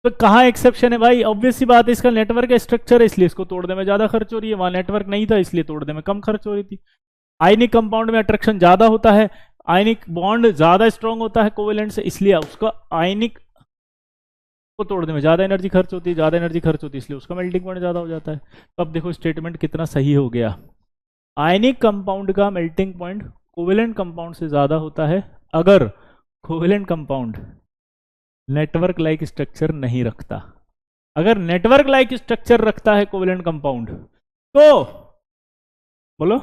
A: तो कहाँ एक्सेप्शन है भाई? ऑब्वियस सी बात है, इसका नेटवर्क का स्ट्रक्चर है इसलिए इसको तोड़ने में ज्यादा खर्च हो रही है, वहां नेटवर्क नहीं था इसलिए तोड़ने में कम खर्च हो रही थी। आयनिक कंपाउंड में अट्रैक्शन ज्यादा होता है, आयनिक बॉन्ड ज्यादा स्ट्रांग होता है कोवेलेंट से, इसलिए उसका आयनिक को तोड़ने में ज्यादा एनर्जी खर्च होती है, ज्यादा एनर्जी खर्च होती है इसलिए उसका मेल्टिंग पॉइंट ज्यादा हो जाता है। तो अब देखो स्टेटमेंट कितना सही हो गया। आयनिक कंपाउंड का मेल्टिंग पॉइंट कोवेलेंट कंपाउंड से ज्यादा होता है अगर covalent compound network like structure नहीं रखता। अगर नेटवर्क लाइक स्ट्रक्चर रखता है कोवेलेंट कंपाउंड तो बोलो,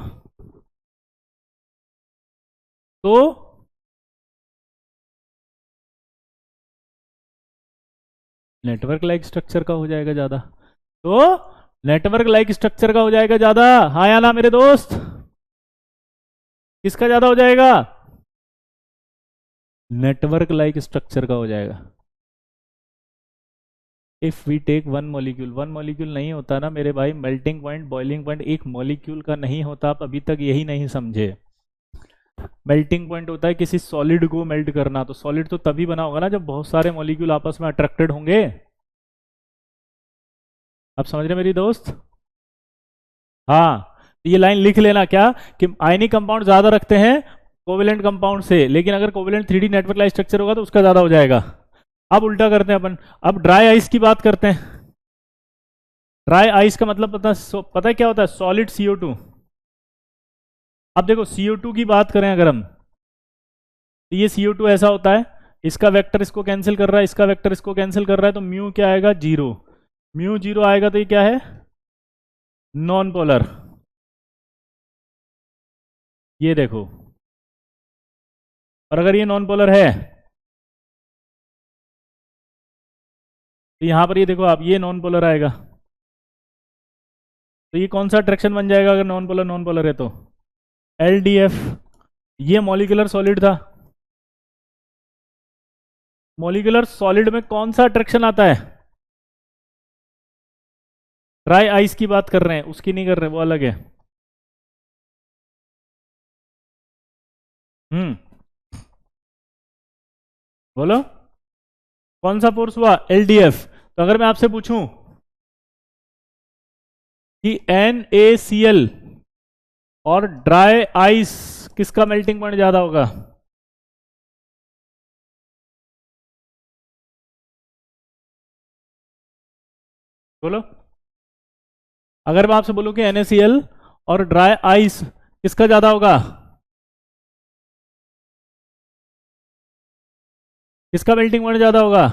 A: तो नेटवर्क लाइक स्ट्रक्चर का हो जाएगा ज्यादा। तो नेटवर्क लाइक स्ट्रक्चर का हो जाएगा ज्यादा, हाँ या ना मेरे दोस्त? किसका ज्यादा हो जाएगा? नेटवर्क लाइक स्ट्रक्चर का हो जाएगा। If we take one molecule, one molecule नहीं होता ना मेरे भाई, मेल्टिंग पॉइंट बॉइलिंग पॉइंट एक मॉलिक्यूल का नहीं होता, आप अभी तक यही नहीं समझे। मेल्टिंग पॉइंट होता है किसी सॉलिड को मेल्ट करना, तो सॉलिड तो तभी बना होगा ना जब बहुत सारे मॉलिक्यूल आपस में अट्रैक्टेड होंगे। आप समझ रहे मेरी दोस्त? हाँ, ये लाइन लिख लेना क्या, कि आयनिक कंपाउंड ज्यादा रखते हैं कोवेलेंट कंपाउंड से, लेकिन अगर covalent 3D network like structure होगा तो उसका ज्यादा हो जाएगा। अब उल्टा करते हैं अपन, अब ड्राई आइस की बात करते हैं। ड्राई आइस का मतलब पता है क्या होता है? Solid CO2। अब देखो CO2 की बात करें अगर हम, तो ये CO2 ऐसा होता है, इसका वेक्टर इसको कैंसिल कर रहा है, इसका वेक्टर इसको कैंसिल कर रहा है, तो म्यू क्या आएगा? जीरो। म्यू जीरो आएगा तो ये क्या है? Non polar. ये देखो, और अगर ये नॉन पोलर है तो यहां पर ये देखो आप, ये नॉन पोलर आएगा, तो ये कौन सा अट्रैक्शन बन जाएगा अगर नॉन पोलर है तो? LDF। ये मॉलिक्यूलर सॉलिड था, मॉलिक्यूलर सॉलिड में कौन सा अट्रैक्शन आता है? ड्राई आइस की बात कर रहे हैं, उसकी नहीं कर रहे, वो अलग है। बोलो कौन सा फोर्स हुआ? एलडीएफ। तो अगर मैं आपसे पूछूं कि NaCl और ड्राई आइस किसका मेल्टिंग पॉइंट ज्यादा होगा? बोलो। अगर मैं आपसे बोलूं कि NaCl और ड्राई आइस किसका ज्यादा होगा? किसका मेल्टिंग पॉइंट ज्यादा होगा?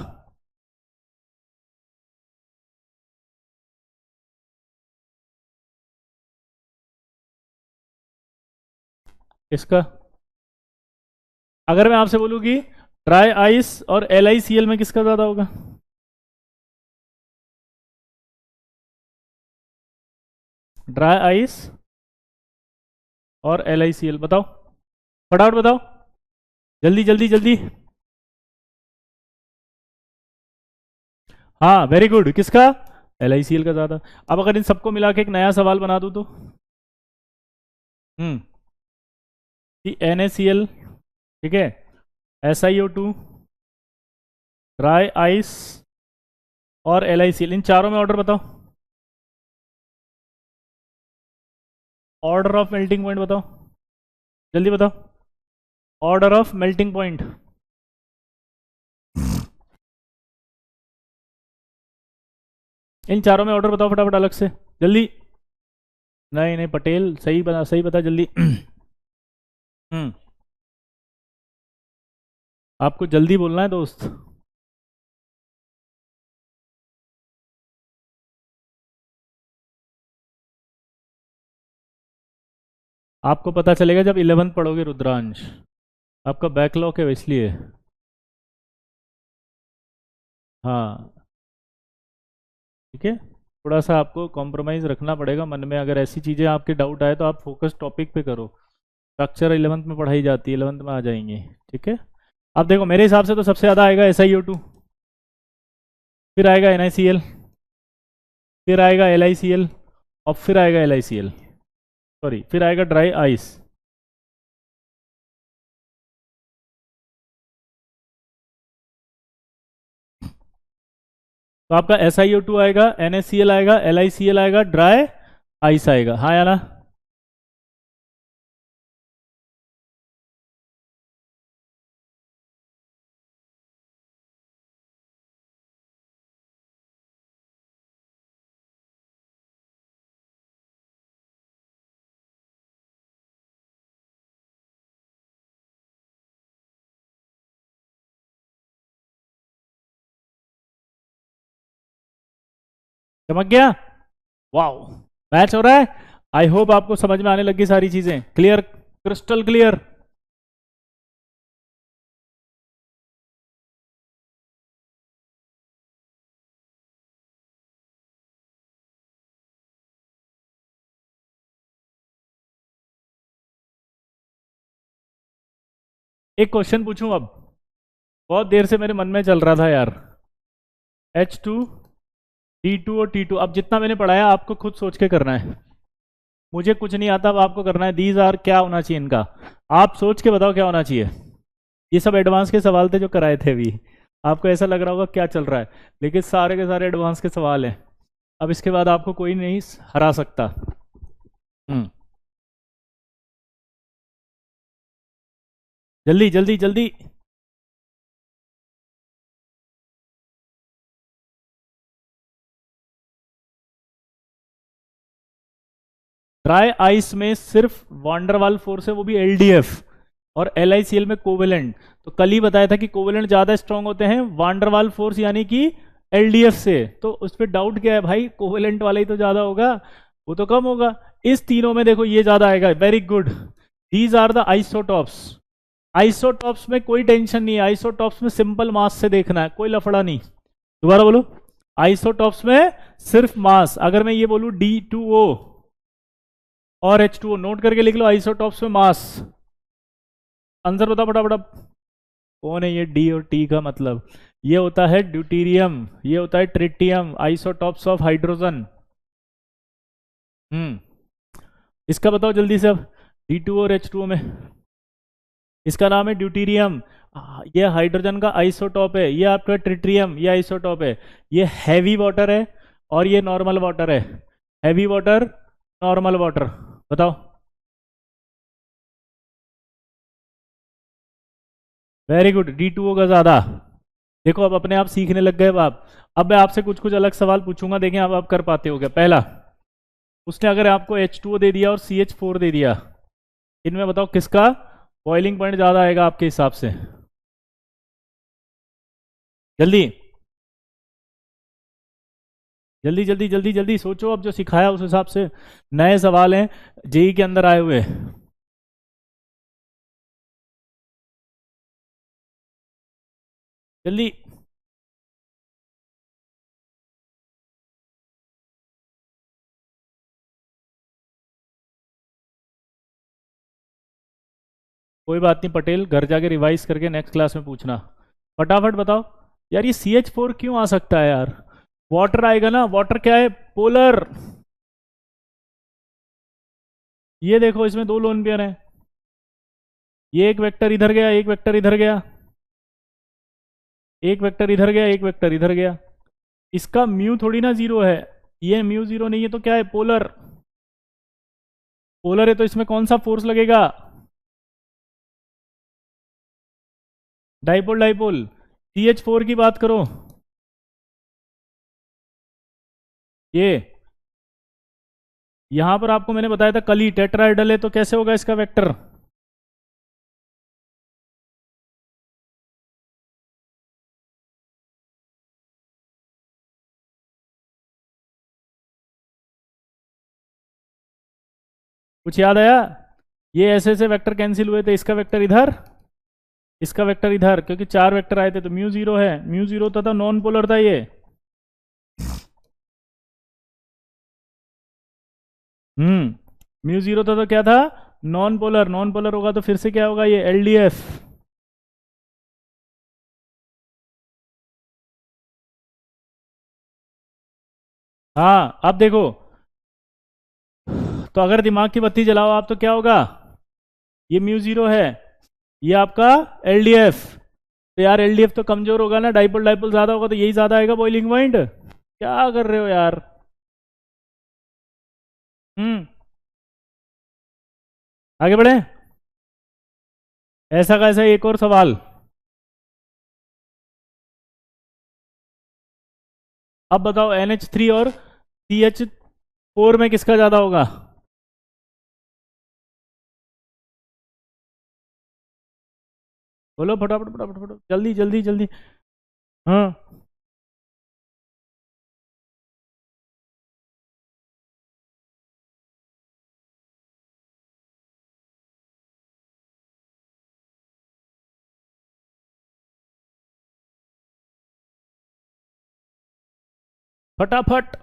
A: इसका। अगर मैं आपसे बोलूं कि ड्राई आइस और LiCl में किसका ज्यादा होगा? ड्राई आइस और LiCl बताओ, फटाफट बताओ, जल्दी जल्दी जल्दी। हाँ वेरी गुड, किसका? LiCl का ज्यादा। अब अगर इन सबको मिला के एक नया सवाल बना दूं तो हम्म कि NaCl, ठीक है, SiO2, ड्राई आइस और LiCl, इन चारों में ऑर्डर बताओ, ऑर्डर ऑफ मेल्टिंग पॉइंट बताओ, जल्दी बताओ, ऑर्डर ऑफ मेल्टिंग पॉइंट। इन चारों में ऑर्डर बताओ फटाफट अलग से, जल्दी। नहीं नहीं पटेल, सही बता, सही बता जल्दी। आपको जल्दी बोलना है दोस्त। आपको पता चलेगा जब 11th पढ़ोगे रुद्रांश, आपका बैकलॉग है इसलिए। हाँ ठीक है, थोड़ा सा आपको कॉम्प्रोमाइज़ रखना पड़ेगा मन में। अगर ऐसी चीज़ें आपके डाउट आए तो आप फोकस टॉपिक पे करो। स्ट्रक्चर 11th में पढ़ाई जाती है, 11th में आ जाएंगे, ठीक है। अब देखो मेरे हिसाब से तो सबसे ज़्यादा आएगा SiO2, फिर आएगा NiCl, फिर आएगा LiCl और फिर आएगा LiCl, सॉरी फिर आएगा ड्राई आइस। तो आपका SiO2 आएगा, NaCl आएगा, LiCl आएगा, ड्राई आइस आएगा, हाँ या ना? चमक गया? वाओ, मैच हो रहा है। आई होप आपको समझ में आने लगी सारी चीजें, क्लियर, क्रिस्टल क्लियर। एक क्वेश्चन पूछूं अब, बहुत देर से मेरे मन में चल रहा था यार। H2, D2 और T2, अब जितना मैंने पढ़ाया आपको खुद सोच के करना है, मुझे कुछ नहीं आता, अब आपको करना है। दीज आर, क्या होना चाहिए इनका, आप सोच के बताओ क्या होना चाहिए। ये सब एडवांस के सवाल थे जो कराए थे अभी, आपको ऐसा लग रहा होगा क्या चल रहा है, लेकिन सारे के सारे एडवांस के सवाल हैं। अब इसके बाद आपको कोई नहीं हरा सकता। जल्दी जल्दी जल्दी। ड्राई आइस में सिर्फ वांडरवाल फोर्स है, वो भी LDF, और LiCl में कोवेलेंट। तो कल ही बताया था कि कोवेलेंट ज्यादा स्ट्रांग होते हैं वांडरवाल फोर्स यानी कि LDF से। तो उस पर डाउट क्या है भाई, कोवेलेंट वाला ही तो ज्यादा होगा, वो तो कम होगा। इस तीनों में देखो ये ज्यादा आएगा, very good. These are the isotopes. Isotopes में कोई टेंशन नहीं है, आइसोटॉप्स में सिंपल मास से देखना है, कोई लफड़ा नहीं। दोबारा बोलो, आइसोटॉप्स में सिर्फ मास। अगर मैं ये बोलूं D2O और H2O, नोट करके लिख लो, आइसोटॉप्स में मास। आंसर बताओ फटाफट। कौन है ये D और T का मतलब? ये होता है ड्यूटीरियम, ये होता है ट्रिटियम, आइसोटॉप्स ऑफ हाइड्रोजन। इसका बताओ जल्दी से अब। D2 और H2O में इसका नाम है ड्यूटीरियम। ये हाइड्रोजन का आइसोटॉप है। ये आपका ट्रिटियम, ये आइसोटॉप है। ये हैवी वाटर है और ये नॉर्मल वाटर है। हैवी वाटर, नॉर्मल वाटर, बताओ। वेरी गुड, D2O का ज़्यादा। देखो अब अपने आप सीखने लग गए। अब मैं आपसे कुछ कुछ अलग सवाल पूछूंगा, देखें अब आप कर पाते हो क्या। पहला, उसने अगर आपको H2O दे दिया और CH4 दे दिया, इनमें बताओ किसका बॉइलिंग पॉइंट ज़्यादा आएगा आपके हिसाब से। जल्दी जल्दी जल्दी जल्दी जल्दी सोचो, अब जो सिखाया उस हिसाब से। नए सवाल हैं, जेई के अंदर आए हुए। जल्दी। कोई बात नहीं पटेल, घर जाके रिवाइज करके नेक्स्ट क्लास में पूछना। फटाफट बताओ। यार ये CH4 क्यों आ सकता है यार। वाटर आएगा ना, वाटर क्या है, पोलर। ये देखो इसमें दो लोन पेयर हैं। ये एक वेक्टर इधर गया, एक वेक्टर इधर गया, एक वेक्टर इधर गया, एक वेक्टर इधर गया। इसका म्यू थोड़ी ना जीरो है। ये म्यू जीरो नहीं है तो क्या है, पोलर। पोलर है तो इसमें कौन सा फोर्स लगेगा, डाइपोल डाइपोल। CH4 की बात करो। ये यहां पर आपको मैंने बताया था कल ही, टेट्राहेड्रल है तो कैसे होगा इसका वेक्टर। कुछ याद आया। ये ऐसे ऐसे वेक्टर कैंसिल हुए थे, इसका वेक्टर इधर, इसका वेक्टर इधर, क्योंकि चार वेक्टर आए थे तो म्यू जीरो है। म्यू जीरो था तो नॉन पोलर था ये। म्यू जीरो था तो क्या था, नॉन पोलर। नॉन पोलर होगा तो फिर से क्या होगा, ये LDF। हाँ अब देखो, तो अगर दिमाग की बत्ती जलाओ आप तो क्या होगा, ये म्यू जीरो है, ये आपका LDF। तो यार LDF तो कमजोर होगा ना, डाइपोल डाइपोल ज्यादा होगा तो यही ज्यादा आएगा बॉइलिंग पॉइंट। क्या कर रहे हो यार। हम्म आगे बढ़े। ऐसा कैसा, एक और सवाल। अब बताओ NH3 और CH4 में किसका ज्यादा होगा। बोलो फटाफट फटाफट फटाफट, जल्दी जल्दी जल्दी। हाँ फटाफट।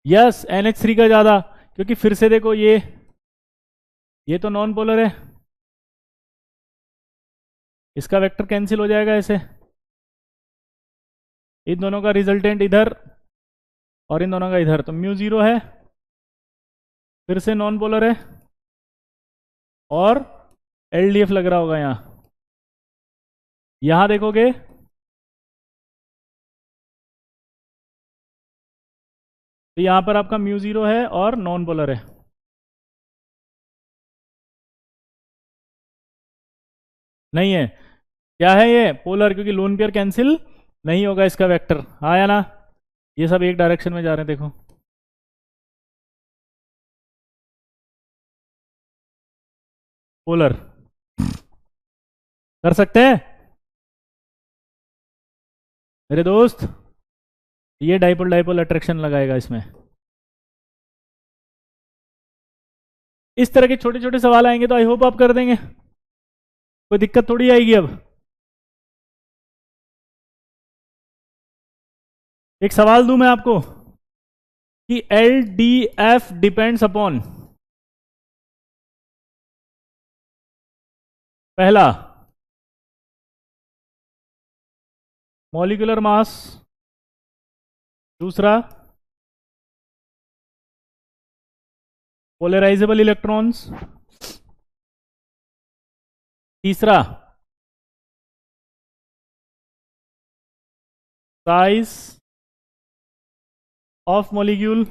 A: यस, NH3 का ज्यादा, क्योंकि फिर से देखो ये तो नॉन पोलर है, इसका वेक्टर कैंसिल हो जाएगा ऐसे। इन दोनों का रिजल्टेंट इधर और इन दोनों का इधर, तो म्यू जीरो है, फिर से नॉन पोलर है, और LDF लग रहा होगा यहां देखोगे तो यहां पर आपका म्यू जीरो है और नॉन पोलर है। नहीं है, क्या है ये, पोलर, क्योंकि लोन पेयर कैंसिल नहीं होगा इसका वेक्टर। हाँ या ना, ये सब एक डायरेक्शन में जा रहे हैं देखो। पोलर कर सकते हैं मेरे दोस्त। ये डाइपोल डाइपोल अट्रैक्शन लगाएगा इसमें। इस तरह के छोटे छोटे सवाल आएंगे तो आई होप आप कर देंगे, कोई दिक्कत थोड़ी आएगी अब। एक सवाल दूं मैं आपको कि LDF डिपेंड्स अपॉन, पहला मॉलिक्यूलर मास, दूसरा पोलराइजेबल इलेक्ट्रॉन्स। तीसरा साइज ऑफ मॉलिक्यूल,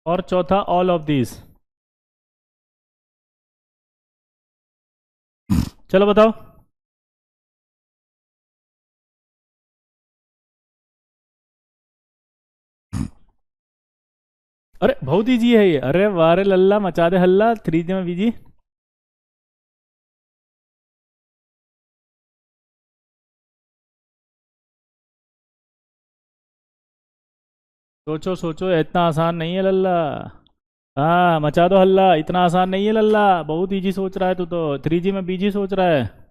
A: और चौथा ऑल ऑफ दीज। चलो बताओ। अरे बहुत इजी है ये, अरे वारे लल्ला मचा दे हल्ला, 3D में बीजी। सोचो सोचो, इतना आसान नहीं है लल्ला। हाँ मचा दो हल्ला, इतना आसान नहीं है लल्ला, बहुत इजी सोच रहा है तू तो, 3G में बीजी सोच रहा है।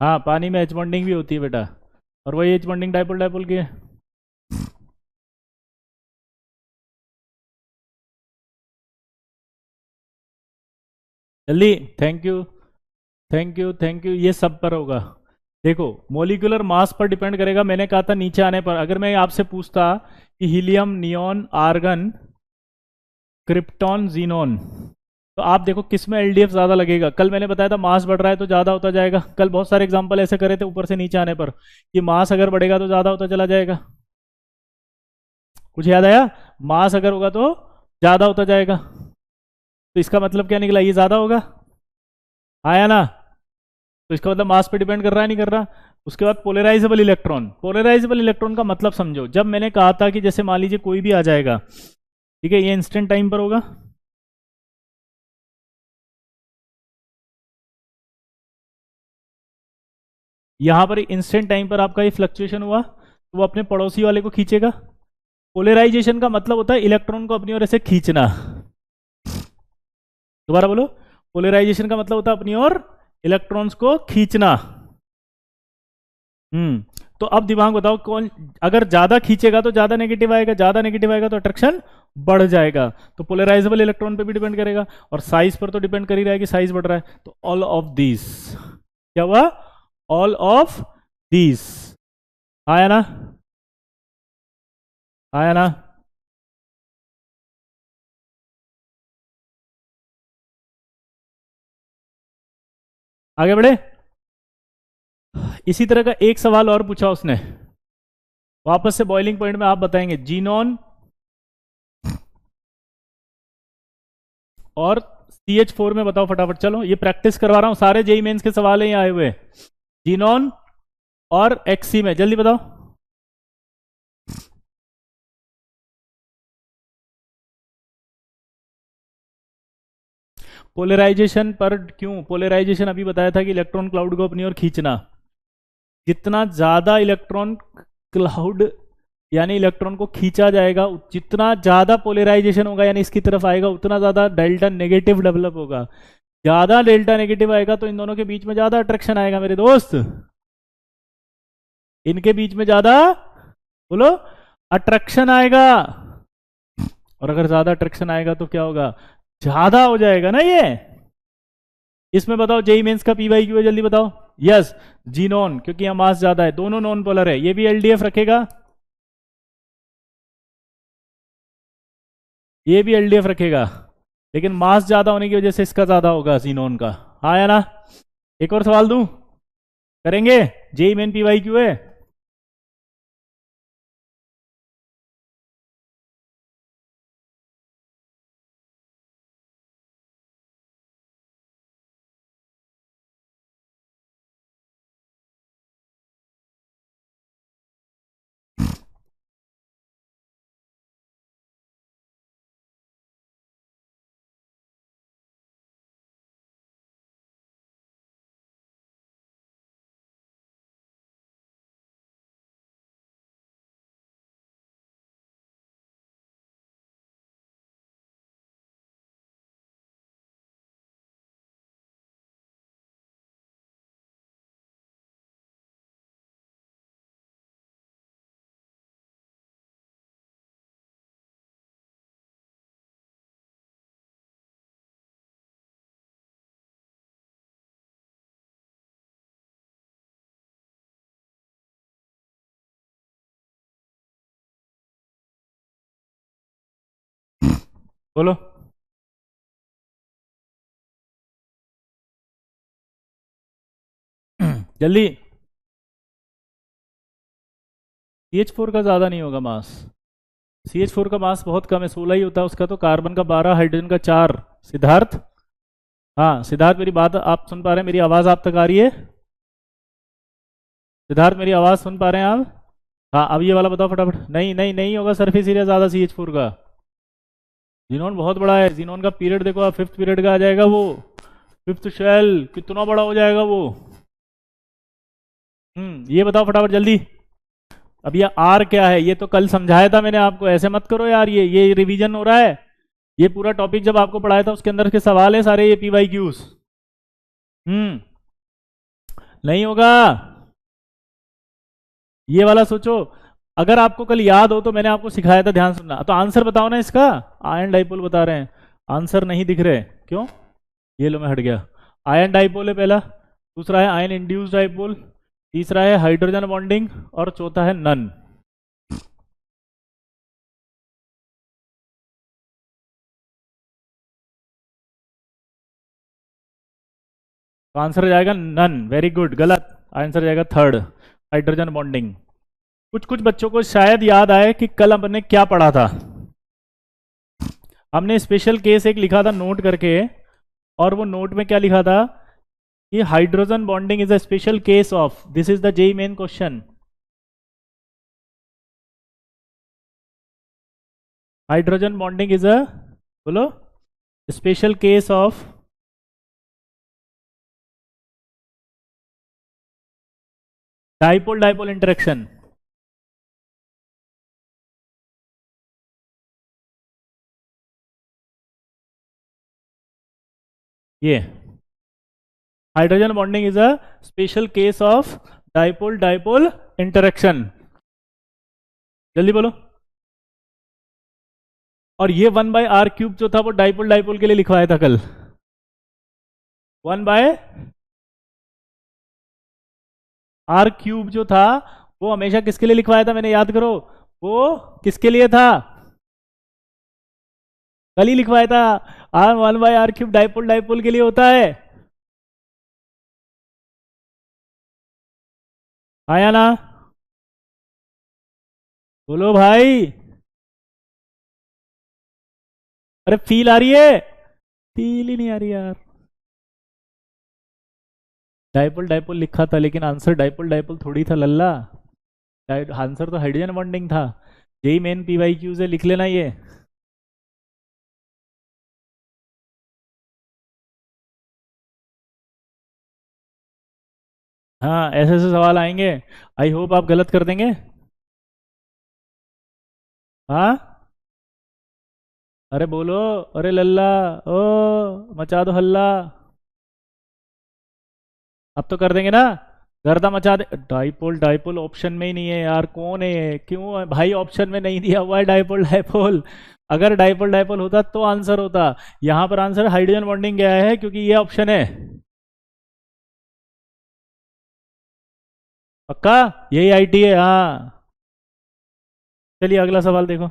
A: हाँ पानी में एच बॉन्डिंग भी होती है बेटा, और वही एच बॉन्डिंग डाइपोल डाइपोल की है। जल्दी। Thank you, thank you, thank you. ये सब पर होगा। देखो मोलिकुलर मास पर डिपेंड करेगा, मैंने कहा था नीचे आने पर। अगर मैं आपसे पूछता कि helium, neon, argon, krypton, xenon, तो आप देखो किस में एलडीएफ ज्यादा लगेगा। कल मैंने बताया था मास बढ़ रहा है तो ज्यादा होता जाएगा, कल बहुत सारे एग्जांपल ऐसे करे थे ऊपर से नीचे आने पर, कि मास अगर बढ़ेगा तो ज्यादा होता चला जाएगा। कुछ याद आया? मास अगर होगा तो ज्यादा होता जाएगा, तो इसका मतलब क्या निकला, ये ज्यादा होगा। आया ना? तो इसका मतलब मास पे डिपेंड कर रहा है, नहीं कर रहा? उसके बाद पोलराइजेबल इलेक्ट्रॉन। पोलराइजेबल इलेक्ट्रॉन का मतलब समझो, जब मैंने कहा था कि जैसे मान लीजिए कोई भी आ जाएगा, ठीक है, ये इंस्टेंट टाइम पर होगा, यहां पर इंस्टेंट टाइम पर आपका ये फ्लक्चुएशन हुआ, तो वो अपने पड़ोसी वाले को खींचेगा। पोलराइजेशन का मतलब होता है इलेक्ट्रॉन को अपनी ओर ऐसे खींचना। दोबारा बोलो। पोलराइजेशन का मतलब होता है अपनी ओर इलेक्ट्रॉन्स को खींचना। तो अब दिमाग बताओ, कौन अगर ज्यादा खींचेगा तो ज्यादा नेगेटिव आएगा, ज्यादा नेगेटिव आएगा तो अट्रैक्शन बढ़ जाएगा। तो पोलराइजेबल इलेक्ट्रॉन पे भी डिपेंड करेगा, और साइज पर तो डिपेंड कर ही रहा है कि साइज बढ़ रहा है। तो ऑल ऑफ दीज, क्या हुआ? All of these. आया ना? आया ना? आगे बढ़े। इसी तरह का एक सवाल और पूछा उसने, वापस से बॉइलिंग पॉइंट में आप बताएंगे, जीनोन और CH4 में बताओ फटाफट। चलो ये प्रैक्टिस करवा रहा हूं, सारे जेई मेंस के सवाल हैं ये आए हुए। जीनोन और एक्सी में जल्दी बताओ। पोलराइजेशन पर क्यों? पोलराइजेशन अभी बताया था कि इलेक्ट्रॉन क्लाउड को अपनी ओर खींचना। जितना ज्यादा इलेक्ट्रॉन क्लाउड यानी इलेक्ट्रॉन को खींचा जाएगा, जितना ज्यादा पोलराइजेशन होगा यानी इसकी तरफ आएगा, उतना ज्यादा डेल्टा नेगेटिव डेवलप होगा। ज्यादा डेल्टा नेगेटिव आएगा तो इन दोनों के बीच में ज्यादा अट्रैक्शन आएगा मेरे दोस्त, इनके बीच में ज्यादा, बोलो, अट्रैक्शन आएगा। और अगर ज्यादा अट्रैक्शन आएगा तो क्या होगा? ज्यादा हो जाएगा ना ये। इसमें बताओ जेई मेंस का पीवाई क्यू है, जल्दी बताओ। यस, जीनोन, क्योंकि यहां मास ज्यादा है, दोनों नॉन पोलर है, ये भी एलडीएफ रखेगा, ये भी एलडीएफ रखेगा, लेकिन मास ज्यादा होने की वजह से इसका ज्यादा होगा जीनोन का। हाँ या ना? एक और सवाल दूं? करेंगे? जेई मेन पीवाई क्यू है। बोलो। जल्दी। CH4 का ज़्यादा नहीं होगा मास। CH4 का मास बहुत कम है, 16 ही होता है उसका, तो कार्बन का 12, हाइड्रोजन का 4। सिद्धार्थ। हाँ सिद्धार्थ, मेरी बात आप सुन पा रहे हैं? मेरी आवाज़ आप तक आ रही है? सिद्धार्थ मेरी आवाज़ सुन पा रहे हैं आप? हाँ अब ये वाला बताओ फटाफट। नहीं नहीं नहीं होगा सरफेस एरिया ज़्यादा CH4 का। जीनोन बहुत बड़ा है, जीनोन का पीरियड देखो आप, 5th पीरियड का आ जाएगा वो। 5th शेल कितना बड़ा हो जाएगा वो। ये बताओ फटाफट जल्दी। अब ये आर क्या है? ये तो कल समझाया था मैंने आपको, ऐसे मत करो यार, ये रिवीजन हो रहा है। ये पूरा टॉपिक जब आपको पढ़ाया था उसके अंदर के सवाल है सारे, ये PYQs। नहीं होगा। ये वाला सोचो। अगर आपको कल याद हो तो मैंने आपको सिखाया था, ध्यान सुनना। तो आंसर बताओ ना इसका। आयन डाइपोल बता रहे हैं, आंसर नहीं दिख रहे क्यों? ये लो मैं हट गया। आयन डाइपोल है पहला, दूसरा है आयन इंड्यूस्ड डाइपोल, तीसरा है हाइड्रोजन बॉन्डिंग, और चौथा है नन। तो आंसर हो जाएगा नन। वेरी गुड, गलत। आंसर जाएगा थर्ड, हाइड्रोजन बॉन्डिंग। कुछ कुछ बच्चों को शायद याद आए कि कल हमने क्या पढ़ा था। हमने स्पेशल केस एक लिखा था नोट करके, और वो नोट में क्या लिखा था कि hydrogen bonding is a special case of, this is the JEE main question. Hydrogen bonding is a, बोलो, special case of dipole dipole interaction. ये hydrogen bonding is a special case of dipole dipole interaction. जल्दी बोलो। और ये 1/r³ जो था वो dipole dipole के लिए लिखवाया था कल। 1/r³ जो था वो हमेशा किसके लिए लिखवाया था मैंने, याद करो। वो किसके लिए था? कल ही लिखवाया था। 1/r³ डाइपोल डाइपोल के लिए होता है। आया ना? बोलो भाई। अरे फील आ रही है? फील ही नहीं आ रही यार। डाइपोल डाइपोल लिखा था लेकिन आंसर डाइपोल डाइपोल थोड़ी था लल्ला। आंसर तो हाइड्रोजन बॉन्डिंग था। यही मेन PYQ से लिख लेना ये। हाँ ऐसे ऐसे सवाल आएंगे, आई होप आप गलत कर देंगे। हाँ अरे बोलो। अरे लल्ला, ओ मचा दो हल्ला। अब तो कर देंगे ना? गर्दा मचा दे। डाइपोल डाइपोल ऑप्शन में ही नहीं है यार, कौन है ये? क्यों है भाई ऑप्शन में नहीं दिया हुआ है डाइपोल डाइपोल? अगर डाइपोल डाइपोल होता तो आंसर होता। यहां पर आंसर हाइड्रोजन बॉन्डिंग गया है क्योंकि ये ऑप्शन है। पक्का? यही IT है हाँ। चलिए अगला सवाल देखो।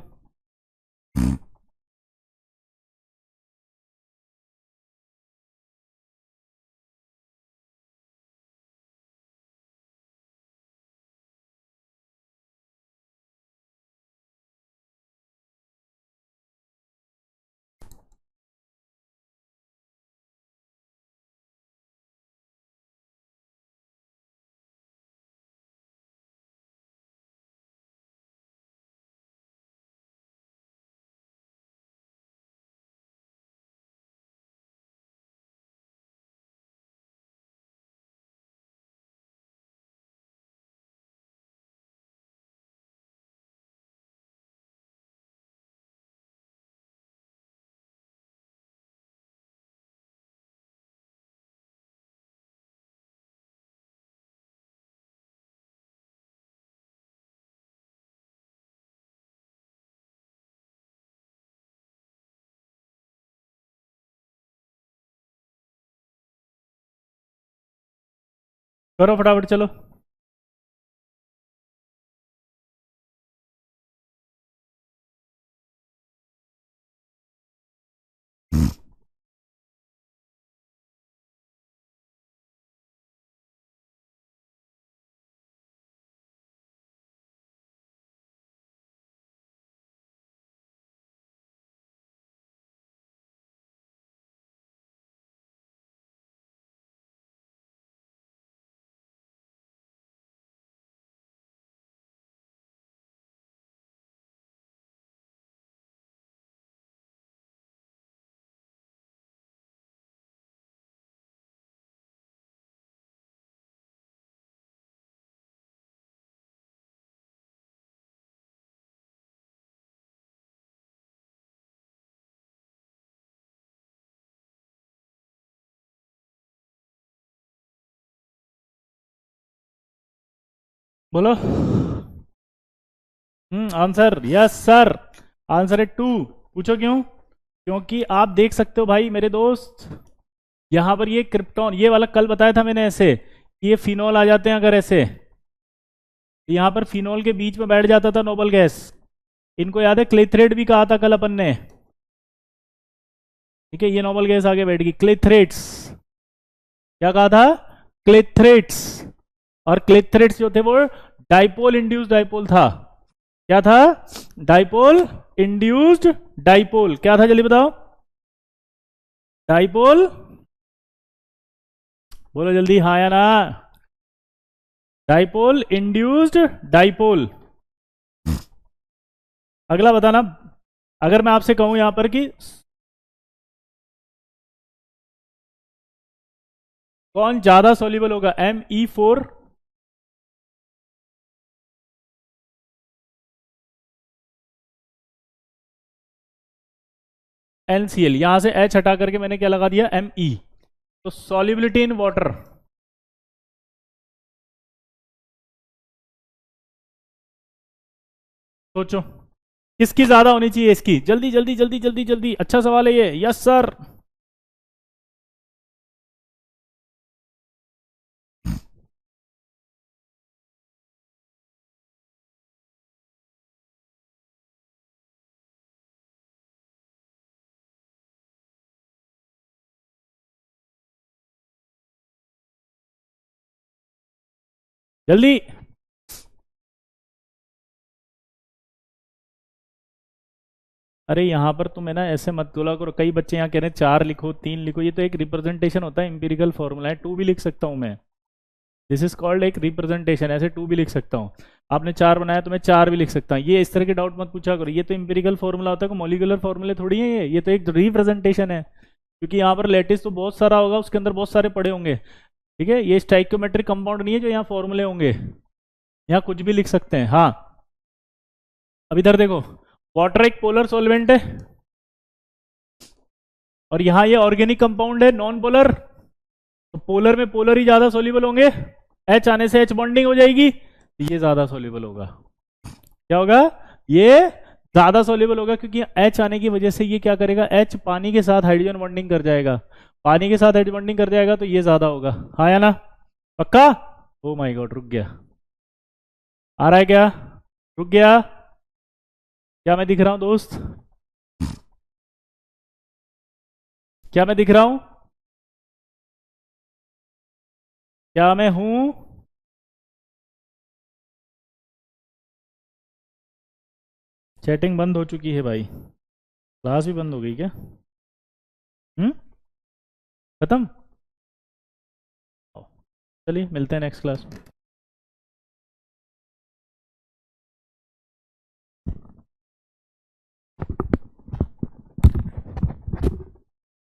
A: करो फटाफट चलो। बोलो। Answer yes sir. आंसर है 2। पूछो क्यों? क्योंकि आप देख सकते हो भाई मेरे दोस्त, यहां पर ये क्रिप्टॉन, ये वाला कल बताया था मैंने ऐसे, ये फिनॉल आ जाते हैं अगर ऐसे, यहां पर फिनॉल के बीच में बैठ जाता था नोबल गैस। इनको याद है, क्लेथरेट भी कहा था कल अपन ने। ठीक है, ये नोबल गैस आगे बैठ गई, क्लेथरेट्स। क्या कहा था? क्लेथरेट्स। और क्लेथरेट्स जो थे वो डाइपोल इंड्यूस्ड डाइपोल था। क्या था? Dipole induced dipole. क्या था जल्दी बताओ? डाइपोल। बोलो जल्दी, हाँ या ना? Dipole induced dipole. अगला बताना। अगर मैं आपसे कहूं यहां पर कि कौन ज्यादा सोल्यूबल होगा, Me4 NCl, यहां से H हटा करके मैंने क्या लगा दिया, Me। तो सॉल्युबिलिटी इन वाटर, सोचो किसकी ज्यादा होनी चाहिए इसकी, जल्दी जल्दी जल्दी जल्दी जल्दी। अच्छा सवाल है ये, यस सर। जल्दी। अरे यहाँ पर तुम है ना ऐसे मत बोला करो, कई बच्चे यहाँ कह रहे हैं 4 लिखो 3 लिखो, ये तो एक रिप्रेजेंटेशन होता है, इंपीरिकल फॉर्मूला है, 2 भी लिख सकता हूँ मैं। दिस इज कॉल्ड एक रिप्रेजेंटेशन, ऐसे 2 भी लिख सकता हूँ। आपने 4 बनाया तो मैं 4 भी लिख सकता हूँ। ये इस तरह के डाउट मत पूछा करो, ये तो इंपीरिकल फॉर्मूला होता है, मॉलिक्यूलर फॉर्मूले थोड़ी है ये तो एक रिप्रेजेंटेशन है। क्योंकि यहाँ पर लेटिस तो बहुत सारा होगा, उसके अंदर बहुत सारे पड़े होंगे। ठीक है, ये स्टाइक्योमेट्रिक कंपाउंड नहीं है जो यहाँ फॉर्मूले होंगे, यहाँ कुछ भी लिख सकते हैं। हाँ, अब इधर देखो, वाटर एक पोलर सॉल्वेंट है, और यहाँ ये ऑर्गेनिक कंपाउंड है नॉन पोलर, तो पोलर में पोलर ही ज्यादा सोल्यूबल होंगे, H आने से H बॉन्डिंग हो जाएगी, ये ज्यादा सोल्यूबल होगा। क्या होगा? ये ज्यादा सोल्यूबल होगा, क्योंकि H आने की वजह से ये क्या करेगा, H पानी के साथ हाइड्रोजन बॉन्डिंग कर जाएगा, पानी के साथ हाइड्रोजन बॉन्डिंग कर जाएगा, तो ये ज्यादा होगा। हाँ या ना? पक्का? ओ माय गॉड, रुक गया। आ रहा है क्या? रुक गया? क्या मैं दिख रहा हूं दोस्त? क्या मैं दिख रहा हूं? क्या मैं हूं? चैटिंग बंद हो चुकी है भाई, क्लास भी बंद हो गई क्या? हम्म, खत्म? चलिए मिलते हैं नेक्स्ट क्लास में।